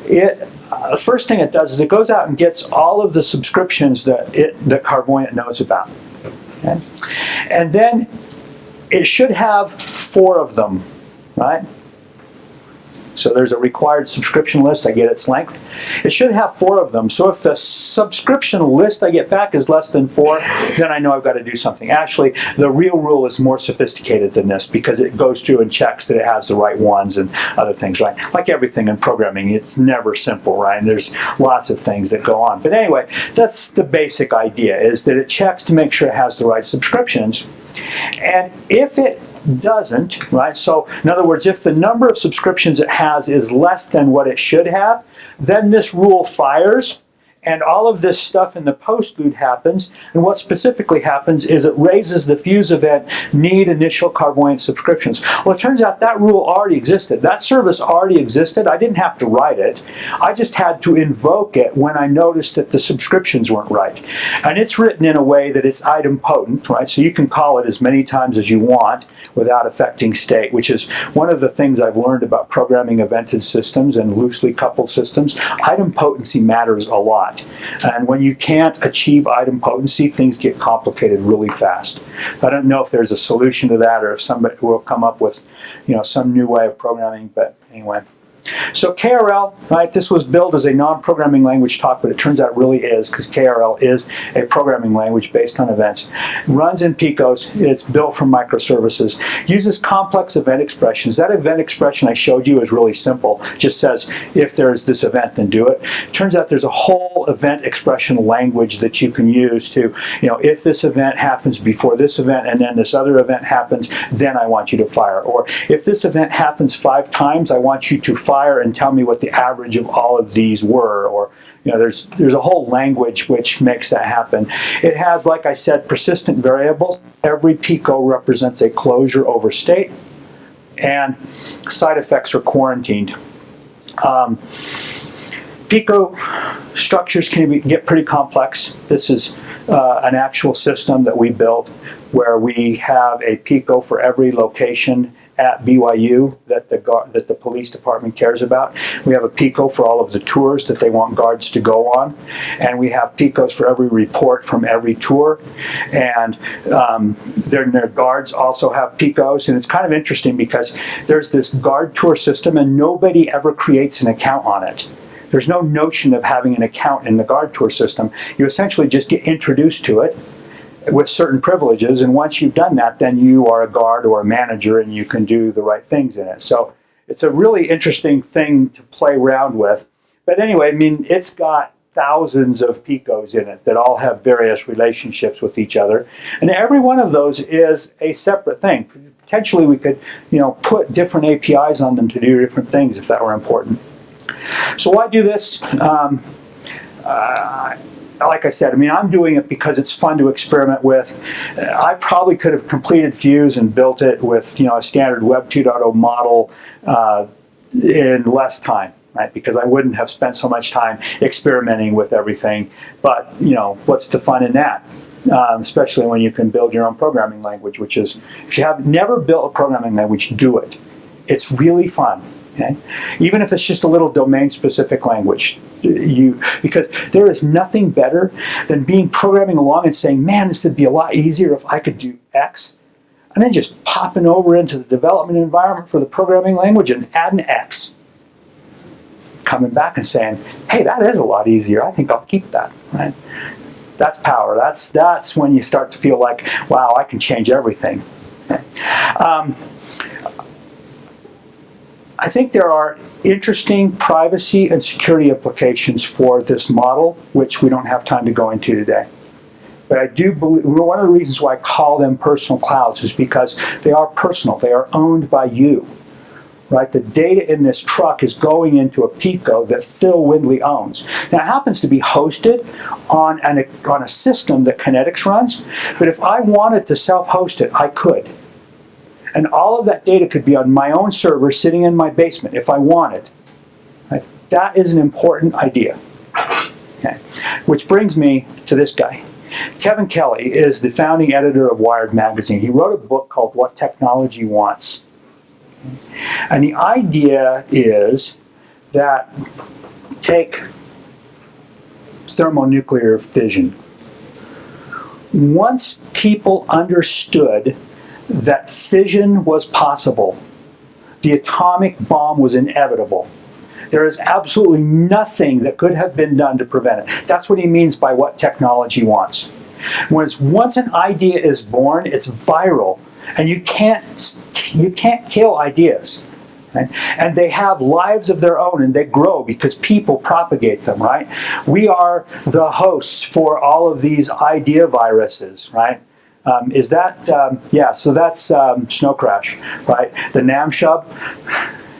the first thing it does is it goes out and gets all of the subscriptions that Carvoyant knows about. Okay? And then it should have 4 of them, right? So there's a required subscription list. I get its length. It should have 4 of them. So if the subscription list I get back is less than 4, then I know I've got to do something. Actually, the real rule is more sophisticated than this because it goes through and checks that it has the right ones and other things, right? Like everything in programming, it's never simple, right? And there's lots of things that go on. But anyway, that's the basic idea, is that it checks to make sure it has the right subscriptions. And if it doesn't, right? So in other words, if the number of subscriptions it has is less than what it should have, then this rule fires and all of this stuff in the postlude happens. And what specifically happens is it raises the fuse event, need initial Carvoyant subscriptions. Well, it turns out that rule already existed. That service already existed. I didn't have to write it. I just had to invoke it when I noticed that the subscriptions weren't right. And it's written in a way that it's idempotent, right? So you can call it as many times as you want without affecting state, which is one of the things I've learned about programming evented systems and loosely coupled systems. Idempotency matters a lot. And when you can't achieve idempotency, things get complicated really fast. I don't know if there's a solution to that or if somebody will come up with, some new way of programming, but anyway. So KRL, right, this was billed as a non-programming language talk, but it turns out it really is, because KRL is a programming language based on events. It runs in Picos, it's built from microservices, uses complex event expressions. That event expression I showed you is really simple. It just says, if there's this event, then do it. Turns out there's a whole event expression language that you can use to, if this event happens before this event and then this other event happens, then I want you to fire. Or if this event happens 5 times, I want you to fire and tell me what the average of all of these were. Or there's a whole language which makes that happen. It has, like I said, persistent variables. Every Pico represents a closure over state, and side effects are quarantined. Pico structures can get pretty complex. This is an actual system that we built where we have a Pico for every location at BYU that the police department cares about. We have a Pico for all of the tours that they want guards to go on. And we have Picos for every report from every tour. And their guards also have Picos. And it's kind of interesting because there's this guard tour system and nobody ever creates an account on it. There's no notion of having an account in the guard tour system. You essentially just get introduced to it with certain privileges, and once you've done that, then you are a guard or a manager and you can do the right things in it. So it's a really interesting thing to play around with. But anyway, it's got thousands of Picos in it that all have various relationships with each other. And every one of those is a separate thing. Potentially we could, put different APIs on them to do different things if that were important. So why do this? Like I said, I'm doing it because it's fun to experiment with. I probably could have completed Fuse and built it with, a standard Web 2.0 model in less time, right? Because I wouldn't have spent so much time experimenting with everything. But, what's the fun in that? Especially when you can build your own programming language, which is, if you have never built a programming language, do it. It's really fun. Okay? Even if it's just a little domain-specific language, because there is nothing better than programming along and saying, man, this would be a lot easier if I could do X, and then just popping over into the development environment for the programming language and adding X. Coming back and saying, hey, that is a lot easier. I think I'll keep that. Right? That's power. That's when you start to feel like, wow, I can change everything. Okay? I think there are interesting privacy and security implications for this model, which we don't have time to go into today. But I do believe, one of the reasons why I call them personal clouds is because they are personal. They are owned by you, right? The data in this truck is going into a Pico that Phil Windley owns. Now, it happens to be hosted on a system that Kynetx runs, but if I wanted to self-host it, I could. And all of that data could be on my own server sitting in my basement if I wanted. Right? That is an important idea. Okay. Which brings me to this guy. Kevin Kelly is the founding editor of Wired magazine. He wrote a book called What Technology Wants. And the idea is that take thermonuclear fission. Once people understood that fission was possible, the atomic bomb was inevitable. There is absolutely nothing that could have been done to prevent it. That's what he means by what technology wants. Once an idea is born, it's viral, and you can't kill ideas. Right? And they have lives of their own, and they grow because people propagate them, right? We are the hosts for all of these idea viruses, right? Is that, yeah, so that's Snow Crash, right? The Namshub.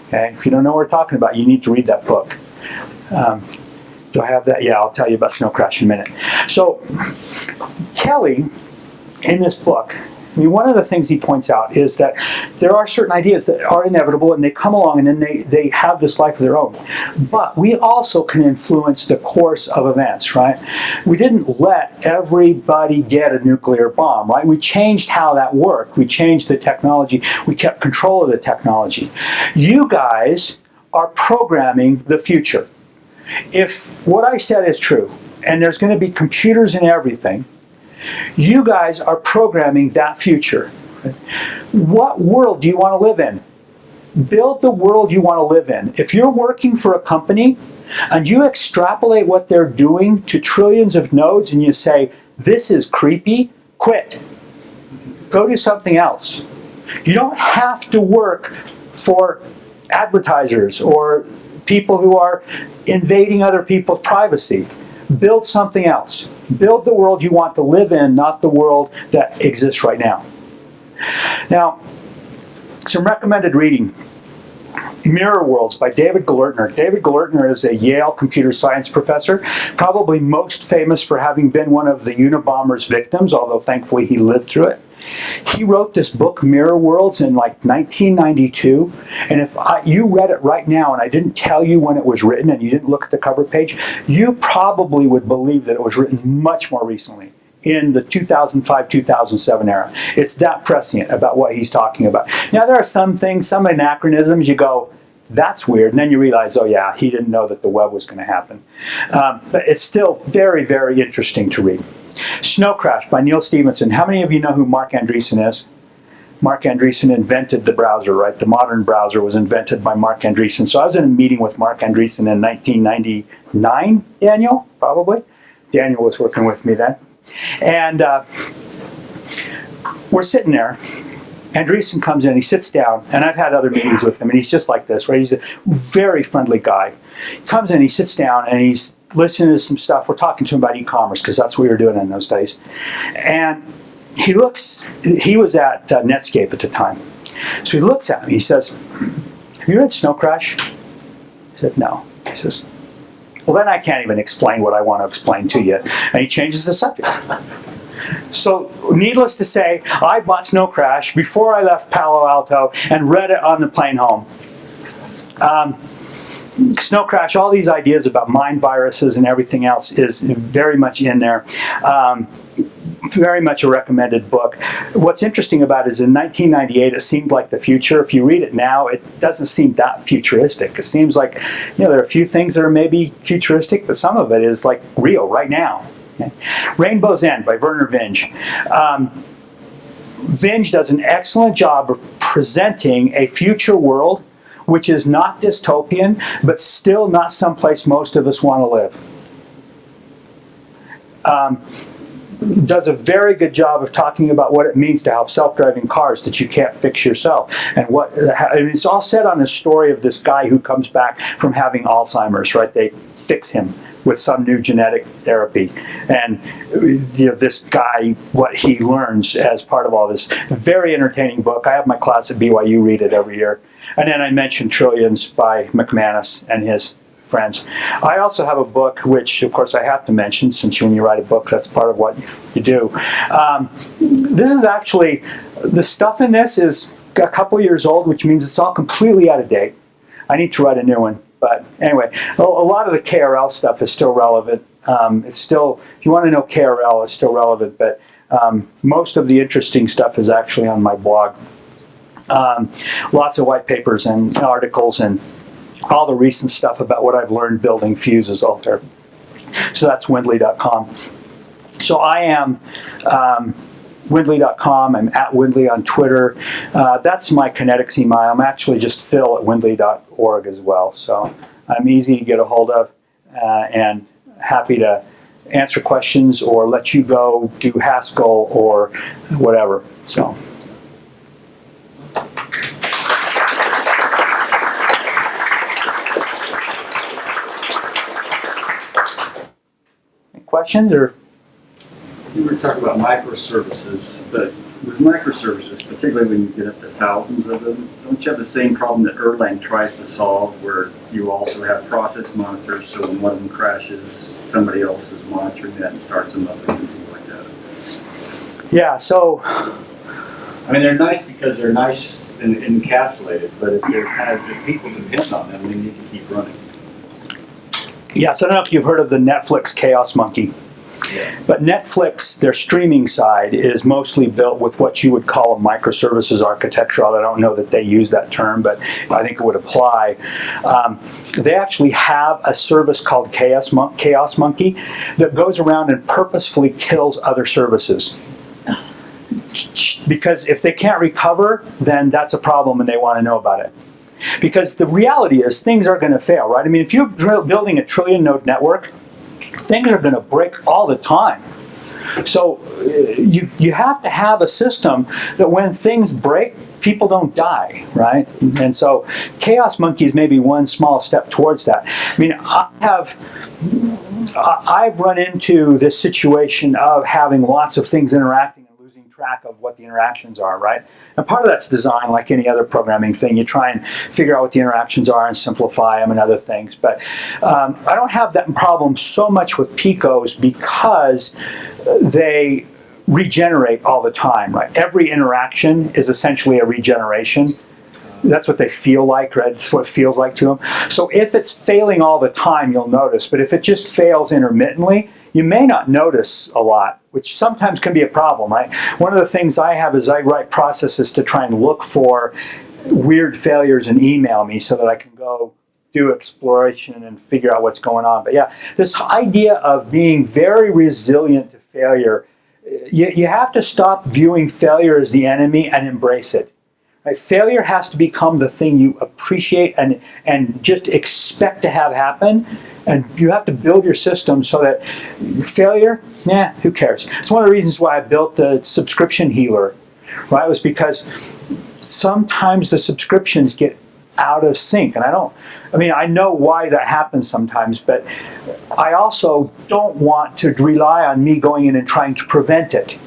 Okay, if you don't know what we're talking about, you need to read that book. Do I have that? Yeah, I'll tell you about Snow Crash in a minute. So, Kelly, in this book, I mean, one of the things he points out is that there are certain ideas that are inevitable and they come along and then they have this life of their own. But we also can influence the course of events, right? We didn't let everybody get a nuclear bomb, right? We changed how that worked. We changed the technology. We kept control of the technology. You guys are programming the future. If what I said is true, and there's going to be computers in everything, you guys are programming that future. What world do you want to live in? Build the world you want to live in. If you're working for a company and you extrapolate what they're doing to trillions of nodes and you say, this is creepy, quit. Go do something else. You don't have to work for advertisers or people who are invading other people's privacy. Build something else. Build the world you want to live in, not the world that exists right now. Now, some recommended reading. Mirror Worlds by David Gellertner. David Gellertner is a Yale computer science professor, probably most famous for having been one of the Unabomber's victims, although thankfully he lived through it. He wrote this book, Mirror Worlds, in like 1992, and if you read it right now and I didn't tell you when it was written and you didn't look at the cover page, you probably would believe that it was written much more recently, in the 2005-2007 era. It's that prescient about what he's talking about. Now, there are some things, some anachronisms, you go, that's weird, and then you realize, oh yeah, he didn't know that the web was going to happen. But it's still very, very interesting to read. Snow Crash by Neil Stephenson. How many of you know who Mark Andreessen is? Mark Andreessen invented the browser, right? The modern browser was invented by Mark Andreessen. So I was in a meeting with Mark Andreessen in 1999, Daniel, probably. Daniel was working with me then. And we're sitting there. Andreessen comes in, he sits down, and I've had other meetings with him, and he's just like this, right? He's a very friendly guy. He comes in, he sits down, and he's listening to some stuff. We're talking to him about e-commerce, because that's what we were doing in those days. And he was at Netscape at the time. So he looks at me, he says, have you read Snow Crash? I said, no. He says, well, then I can't even explain what I want to explain to you. And he changes the subject. So, needless to say, I bought Snow Crash before I left Palo Alto and read it on the plane home. Snow Crash, all these ideas about mind viruses and everything else is very much in there. Very much a recommended book. What's interesting about it is in 1998, it seemed like the future. If you read it now, it doesn't seem that futuristic. It seems like, there are a few things that are maybe futuristic, but some of it is like real right now. Okay. Rainbow's End by Werner Vinge. Vinge does an excellent job of presenting a future world which is not dystopian, but still not someplace most of us want to live. does a very good job of talking about what it means to have self-driving cars that you can't fix yourself, and it's all set on the story of this guy who comes back from having Alzheimer's. Right? They fix him with some new genetic therapy, and this guy, what he learns as part of all this. Very entertaining book. I have my class at BYU read it every year. And then I mentioned Trillions by McManus and his friends. I also have a book, which of course I have to mention, since when you write a book, that's part of what you do. This is actually, the stuff in this is a couple years old, which means it's all completely out of date. I need to write a new one. But anyway, a lot of the KRL stuff is still relevant. It's still, if you want to know KRL, it's still relevant, but most of the interesting stuff is actually on my blog. Lots of white papers and articles and all the recent stuff about what I've learned building fuses out there. So that's Windley.com. So I am Windley.com. I'm at Windley on Twitter. That's my Kynetx email. I'm actually just Phil at Windley.org as well. So I'm easy to get a hold of and happy to answer questions or let you go do Haskell or whatever. So. Any questions or? You were talking about microservices, but with microservices, particularly when you get up to thousands of them, don't you have the same problem that Erlang tries to solve, where you also have process monitors, so when one of them crashes, somebody else is monitoring that and starts them up and things like that? Yeah, so. I mean, they're nice because they're nice and encapsulated, but if they're if people depend on them, they need to keep running. Yeah, so I don't know if you've heard of the Netflix Chaos Monkey. Yeah. But Netflix, their streaming side, is mostly built with what you would call a microservices architecture. I don't know that they use that term, but I think it would apply. They actually have a service called Chaos Monkey that goes around and purposefully kills other services. Because if they can't recover, then that's a problem and they want to know about it. Because the reality is things are going to fail, right? I mean, if you're building a trillion node network, things are going to break all the time. So you have to have a system that when things break, people don't die, right? And so Chaos Monkey is maybe one small step towards that. I mean, I've run into this situation of having lots of things interacting and losing track of what the interactions are, right? And part of that's design, like any other programming thing. You try and figure out what the interactions are and simplify them and other things. But I don't have that problem so much with Picos because they regenerate all the time, right? Every interaction is essentially a regeneration. That's what they feel like, right? That's what it feels like to them. So if it's failing all the time, you'll notice. But if it just fails intermittently, you may not notice a lot, which sometimes can be a problem, right? One of the things I have is I write processes to try and look for weird failures and email me so that I can go do exploration and figure out what's going on. But yeah, this idea of being very resilient to failure, you have to stop viewing failure as the enemy and embrace it. Right? Failure has to become the thing you appreciate and just expect to have happen. And you have to build your system so that failure, who cares? It's one of the reasons why I built the subscription healer, right? It was because sometimes the subscriptions get out of sync. And I know why that happens sometimes, but I also don't want to rely on me going in and trying to prevent it.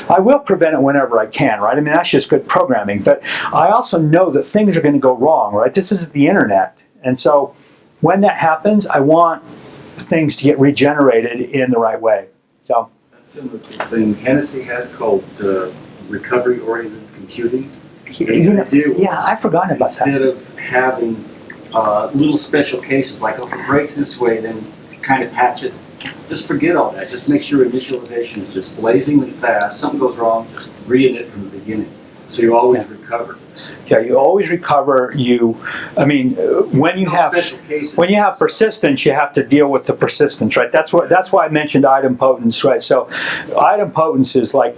I will prevent it whenever I can, right? I mean, that's just good programming. But I also know that things are going to go wrong, right? This is the internet. And so when that happens, I want things to get regenerated in the right way. So that's similar to the thing Hennessy had called recovery-oriented computing. I've forgotten about that. Instead of having little special cases like, if it breaks this way, then kind of patch it. Just forget all that. Just make sure initialization is just blazingly fast. Something goes wrong, just re-init from the beginning. So you always recover. Yeah, you always recover. When you have persistence, you have to deal with the persistence, right? That's why I mentioned idempotence, right? So idempotence is like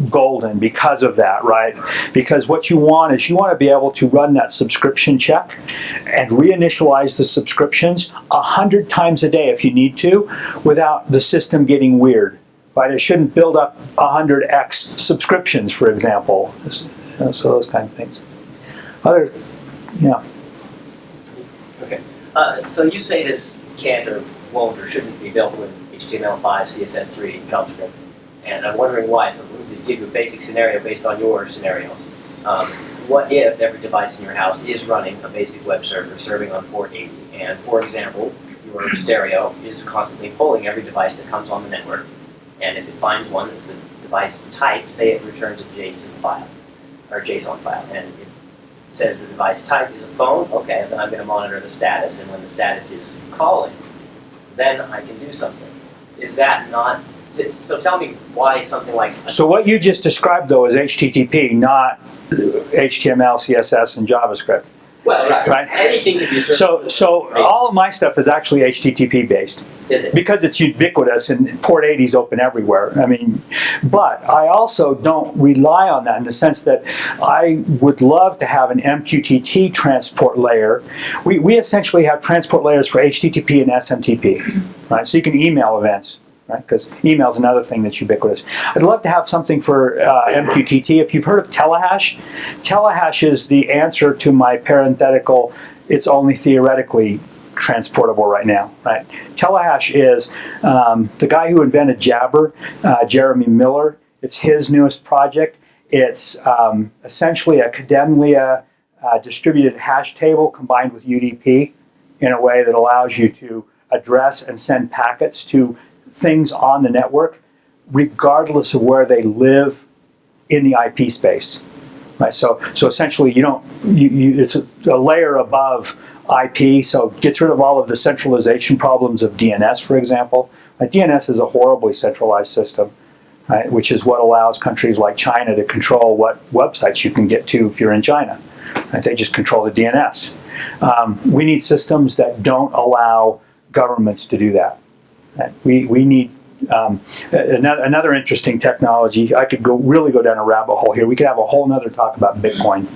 golden because of that, right? Because what you want to be able to run that subscription check and reinitialize the subscriptions 100 times a day if you need to, without the system getting weird. right? It shouldn't build up 100x subscriptions, for example. So those kind of things. Other, yeah. Okay. So you say this can't or won't or shouldn't be built with HTML5, CSS3, JavaScript, and I'm wondering why. So let me just give you a basic scenario based on your scenario. What if every device in your house is running a basic web server serving on port 80, and for example, your stereo is constantly polling every device that comes on the network, and if it finds one that's the device type, say it returns a JSON file, and it says the device type is a phone, okay, then I'm going to monitor the status, and when the status is calling, then I can do something. Is that not, so tell me why something like... So what you just described, though, is HTTP, not HTML, CSS, and JavaScript. Well, right? Anything can be served. So all of my stuff is actually HTTP based. Is it? Because it's ubiquitous and port 80 is open everywhere. I mean, but I also don't rely on that in the sense that I would love to have an MQTT transport layer. We essentially have transport layers for HTTP and SMTP, right? So you can email events. Right? Because email is another thing that's ubiquitous. I'd love to have something for MQTT. If you've heard of telehash, telehash is the answer to my parenthetical, it's only theoretically transportable right now. Right? Telehash is the guy who invented Jabber, Jeremy Miller. It's his newest project. It's essentially a Kademlia distributed hash table combined with UDP in a way that allows you to address and send packets to things on the network, regardless of where they live in the IP space, right? So essentially, it's a layer above IP, so it gets rid of all of the centralization problems of DNS, for example. DNS is a horribly centralized system, right? Which is what allows countries like China to control what websites you can get to if you're in China. Right? They just control the DNS. We need systems that don't allow governments to do that. We need another interesting technology. I could really go down a rabbit hole here. We could have a whole nother talk about Bitcoin.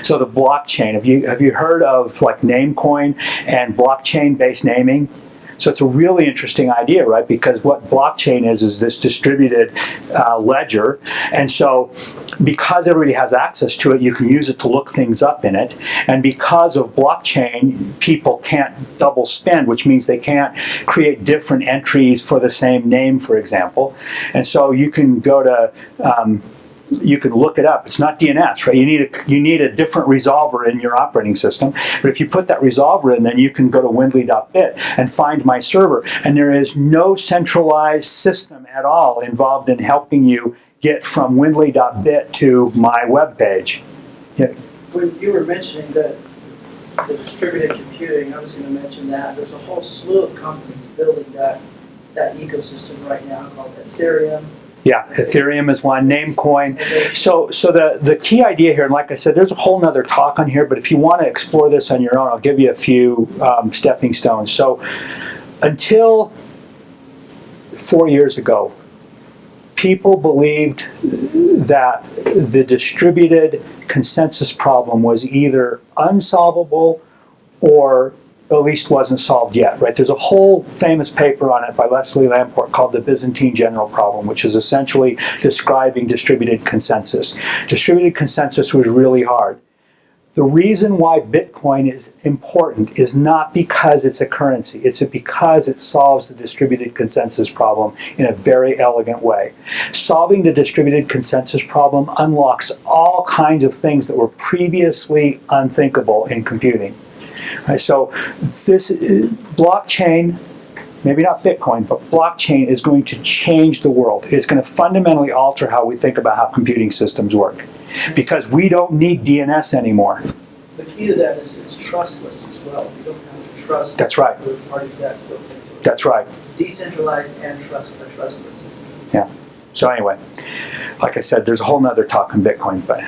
So the blockchain. Have you heard of like Namecoin and blockchain-based naming? So it's a really interesting idea, right? Because what blockchain is this distributed ledger. And so because everybody has access to it, you can use it to look things up in it. And because of blockchain, people can't double spend, which means they can't create different entries for the same name, for example. And so you can go to you can look it up. It's not DNS, right? You need a different resolver in your operating system. But if you put that resolver in, then you can go to Windley.bit and find my server. And there is no centralized system at all involved in helping you get from Windley.bit to my web page. Yeah. When you were mentioning the distributed computing, I was going to mention that there's a whole slew of companies building that ecosystem right now called Ethereum. Yeah, Ethereum is one, Namecoin. So the key idea here, and like I said, there's a whole nother talk on here, but if you want to explore this on your own, I'll give you a few stepping stones. So until 4 years ago, people believed that the distributed consensus problem was either unsolvable or at least wasn't solved yet, right? There's a whole famous paper on it by Leslie Lamport called the Byzantine General Problem, which is essentially describing distributed consensus. Distributed consensus was really hard. The reason why Bitcoin is important is not because it's a currency, it's because it solves the distributed consensus problem in a very elegant way. Solving the distributed consensus problem unlocks all kinds of things that were previously unthinkable in computing. Right, so this blockchain, maybe not Bitcoin, but blockchain is going to change the world. It's going to fundamentally alter how we think about how computing systems work. Because we don't need DNS anymore. The key to that is it's trustless as well. You don't have to trust That's right. the parties that's built into it. That's right. Decentralized and trustless system. Yeah. So anyway, like I said, there's a whole nother talk on Bitcoin, but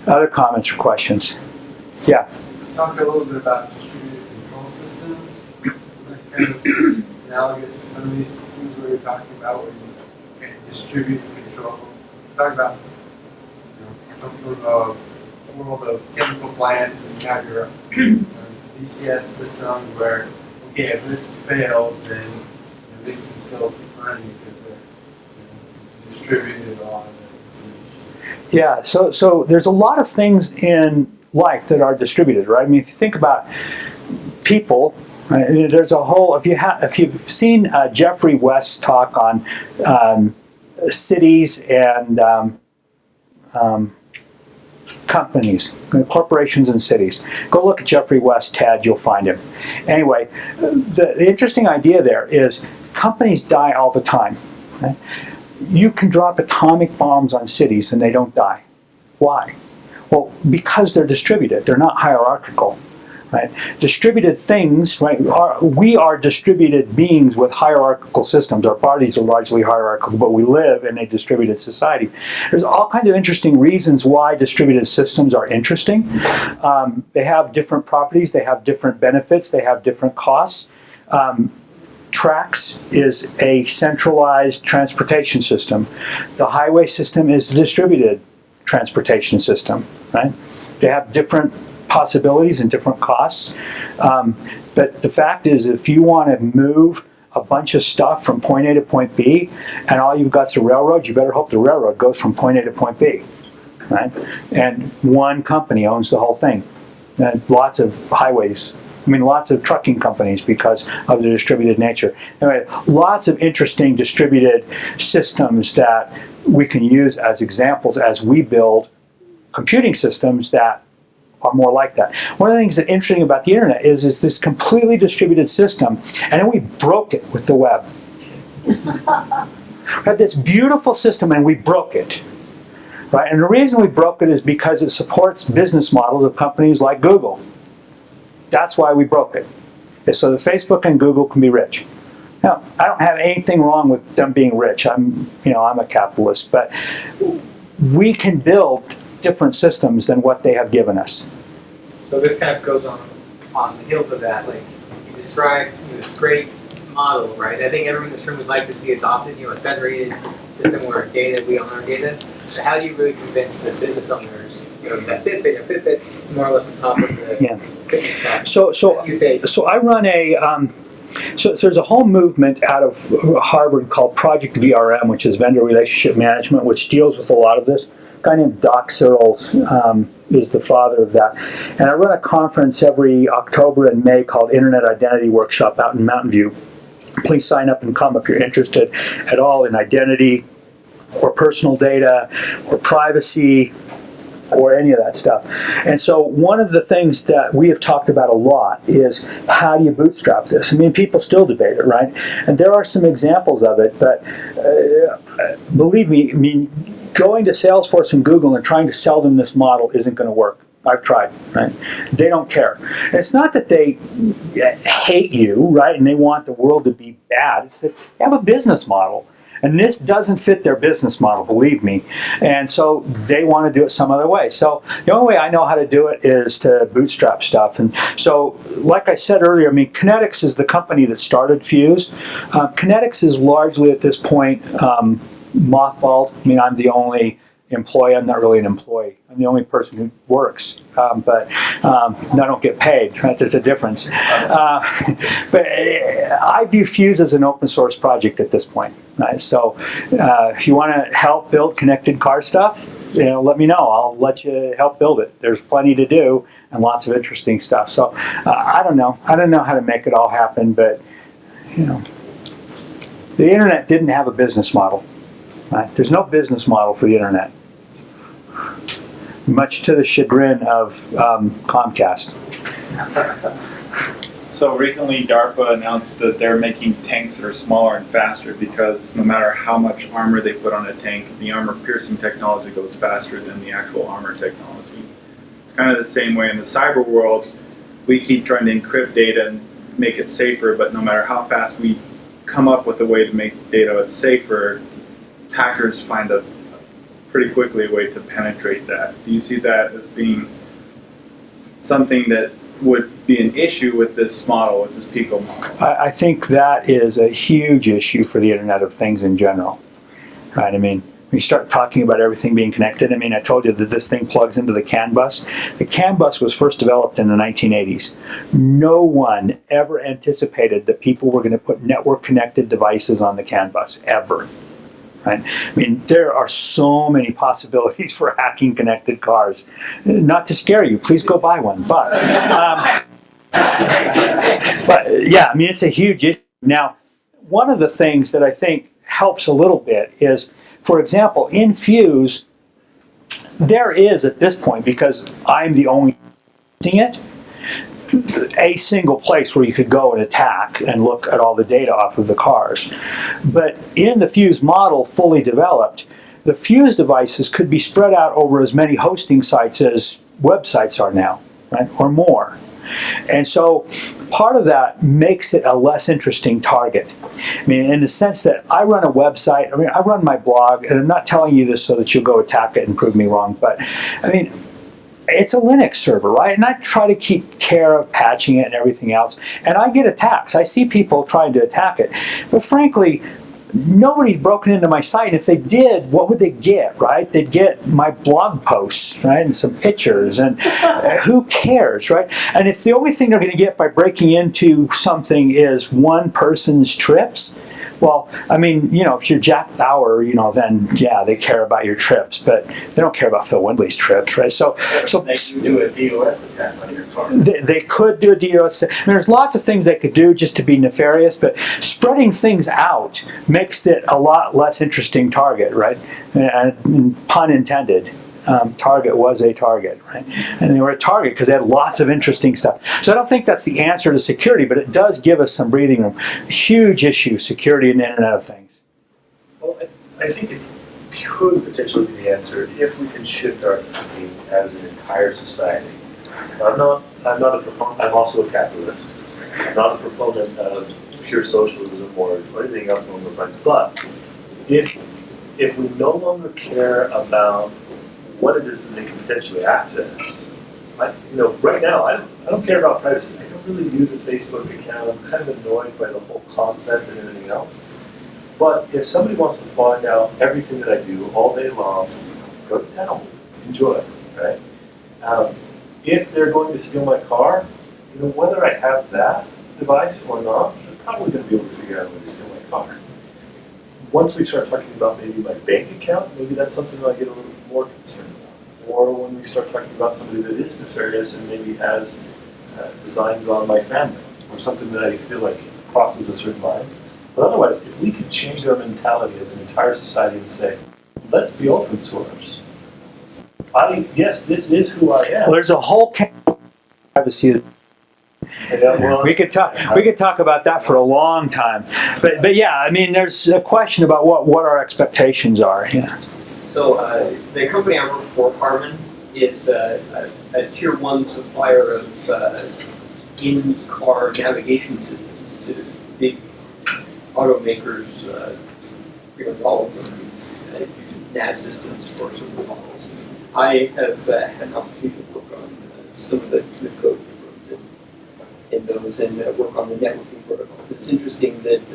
other comments or questions? Yeah. Talk a little bit about distributed control systems. Is that kind of analogous to some of these things we were talking about where you can distribute control? Talk about, come from a world of chemical plants and you have your DCS systems where, okay, if this fails, then these can still keep running because distributed on the Yeah, so there's a lot of things in life that are distributed, right? I mean, if you think about people, right, there's a whole. If you've seen Jeffrey West's talk on cities and companies, corporations and cities, go look at Jeffrey West's TED. You'll find him. Anyway, the interesting idea there is companies die all the time. Right? You can drop atomic bombs on cities and they don't die. Why? Well, because they're distributed. They're not hierarchical. Right? Distributed things, right? We are distributed beings with hierarchical systems. Our bodies are largely hierarchical, but we live in a distributed society. There's all kinds of interesting reasons why distributed systems are interesting. They have different properties. They have different benefits. They have different costs. Tracks is a centralized transportation system. The highway system is a distributed transportation system, right? They have different possibilities and different costs. But the fact is, if you want to move a bunch of stuff from point A to point B, and all you've got is a railroad, you better hope the railroad goes from point A to point B, right? And one company owns the whole thing. And lots of highways, lots of trucking companies because of the distributed nature. Anyway, lots of interesting distributed systems that we can use as examples as we build computing systems that are more like that. One of the things that's interesting about the internet is this completely distributed system, and then we broke it with the web. We had this beautiful system and we broke it. Right? And the reason we broke it is because it supports business models of companies like Google. That's why we broke it. It's so that Facebook and Google can be rich. Now, I don't have anything wrong with them being rich. I'm a capitalist, but we can build different systems than what they have given us. So this kind of goes on the heels of that. Like you described this great model, right? I think everyone in this room would like to see adopted, a federated system where we own our data. So how do you really convince the business owners, that Fitbit's more or less on top of the fitness path? So I run so there's a whole movement out of Harvard called Project VRM, which is Vendor Relationship Management, which deals with a lot of this. A guy named Doc Searles is the father of that. And I run a conference every October and May called Internet Identity Workshop out in Mountain View. Please sign up and come if you're interested at all in identity or personal data or privacy or any of that stuff. And so one of the things that we have talked about a lot is how do you bootstrap this? People still debate it, right? And there are some examples of it, but believe me, going to Salesforce and Google and trying to sell them this model isn't going to work. I've tried, right? They don't care. And it's not that they hate you, right, and they want the world to be bad. It's that they have a business model. And this doesn't fit their business model, believe me. And so they want to do it some other way. So the only way I know how to do it is to bootstrap stuff. And so, like I said earlier, Kynetx is the company that started Fuse. Kynetx is largely at this point mothballed. I'm the only employee. I'm not really an employee. I'm the only person who works, but I don't get paid. Right? There's a difference. But I view Fuse as an open source project at this point. Right? So if you want to help build connected car stuff, let me know. I'll let you help build it. There's plenty to do and lots of interesting stuff. So I don't know. I don't know how to make it all happen, but the internet didn't have a business model. Right? There's no business model for the internet, much to the chagrin of Comcast. So recently DARPA announced that they're making tanks that are smaller and faster because no matter how much armor they put on a tank, the armor piercing technology goes faster than the actual armor technology. It's kind of the same way in the cyber world. We keep trying to encrypt data and make it safer, but no matter how fast we come up with a way to make data safer, hackers find pretty quickly a way to penetrate that. Do you see that as being something that would be an issue with this model, with this Pico model? I think that is a huge issue for the Internet of Things in general. Right? When you start talking about everything being connected, I told you that this thing plugs into the CAN bus. The CAN bus was first developed in the 1980s. No one ever anticipated that people were going to put network-connected devices on the CAN bus, ever. right? I mean, there are so many possibilities for hacking connected cars. Not to scare you, please go buy one. But yeah, I mean, it's a huge issue. Now, one of the things that I think helps a little bit is, for example, in Fuse, there is at this point, because I'm the only using it, a single place where you could go and attack and look at all the data off of the cars. But in the Fuse model, fully developed, the Fuse devices could be spread out over as many hosting sites as websites are now, right, or more. And so part of that makes it a less interesting target. I mean, in the sense that I run a website, I mean, I run my blog, and I'm not telling you this so that you'll go attack it and prove me wrong, but I mean, it's a Linux server, right? And I try to keep care of patching it and everything else. And I get attacks. I see people trying to attack it. But frankly, nobody's broken into my site. And if they did, what would they get, right? They'd get my blog posts, right? And some pictures. And who cares, right? And if the only thing they're going to get by breaking into something is one person's trips, well, I mean, you know, if you're Jack Bauer, you know, then yeah, they care about your trips, but they don't care about Phil Windley's trips, right? So they can do a DOS attack on your car. They could do a DOS. I mean, there's lots of things they could do just to be nefarious, but spreading things out makes it a lot less interesting target, right? And pun intended. Target was a target, right? And they were a target because they had lots of interesting stuff. So I don't think that's the answer to security, but it does give us some breathing room. Huge issue, security and Internet of Things. Well, I think it could potentially be the answer if we can shift our thinking as an entire society. I'm not a proponent. I'm also a capitalist. I'm not a proponent of pure socialism or anything else along those lines. But if we no longer care about what it is that they can potentially access. Right now, I don't care about privacy. I don't really use a Facebook account. I'm kind of annoyed by the whole concept and everything else. But if somebody wants to find out everything that I do all day long, go to town, enjoy it, right? If they're going to steal my car, whether I have that device or not, they're probably going to be able to figure out a way to steal my car. Once we start talking about maybe my bank account, maybe that's something that I get a little more concerned about. Or when we start talking about somebody that is nefarious and maybe has designs on my family, or something that I feel like crosses a certain line. But otherwise, if we could change our mentality as an entire society and say, let's be open source. Yes, this is who I am. Well, there's a whole privacy. We could talk about that for a long time, but yeah, I mean, there's a question about what our expectations are. Yeah. So the company I work for, Harman, is a tier 1 supplier of in-car navigation systems to big automakers. Pretty much all of them use nav systems for certain models. I have had an opportunity to work on some of the code in those and work on the networking protocols. It's interesting that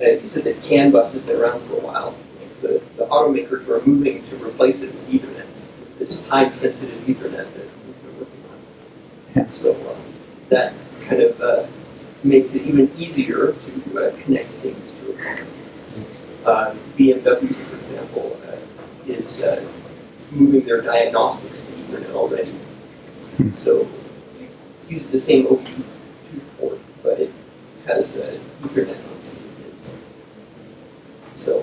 you said that CAN bus has been around for a while. The automakers are moving to replace it with Ethernet, this time-sensitive Ethernet that we've been working on. Yeah. So that kind of makes it even easier to connect things to a car. BMW, for example, is moving their diagnostics to Ethernet already. So you use the same OP2 port, but it has Ethernet on some of it. So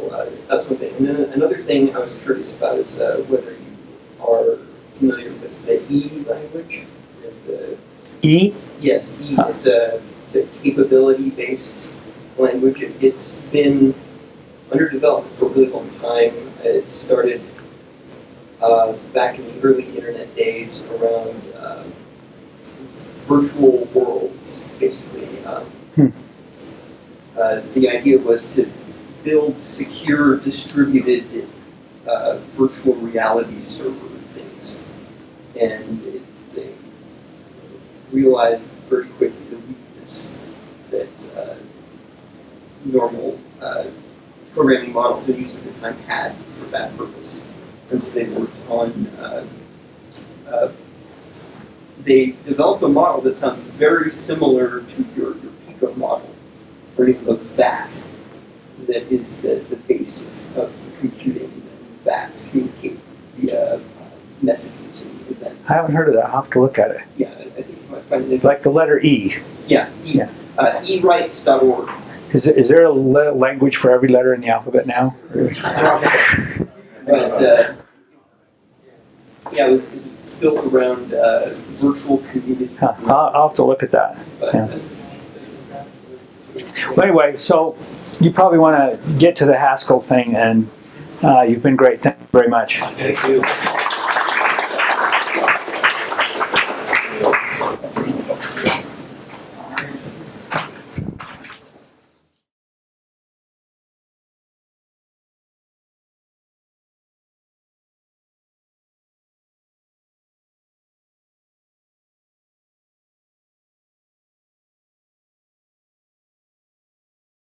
that's one thing. And then another thing I was curious about is whether you are familiar with the E language. E? Yes, E. It's a capability-based language. It's been under development for a really long time. It started back in the early internet days around virtual worlds, basically. The idea was to build secure, distributed virtual reality server things. And they realized very quickly the weakness that normal programming models and use at the time had for that purpose. And so they worked on, they developed a model that sounds very similar to your Pico model, or even the VAT that is the base of computing that communicate via messages and events. I haven't heard of that. I'll have to look at it. Yeah, I think you might find it. Like the letter E. Yeah, Yeah. eWrites.org. Is there a language for every letter in the alphabet now? But yeah, it was built around virtual community. Huh. I'll have to look at that. But, Yeah. Well, anyway, so you probably want to get to the Haskell thing, and you've been great. Thank you very much. Thank you.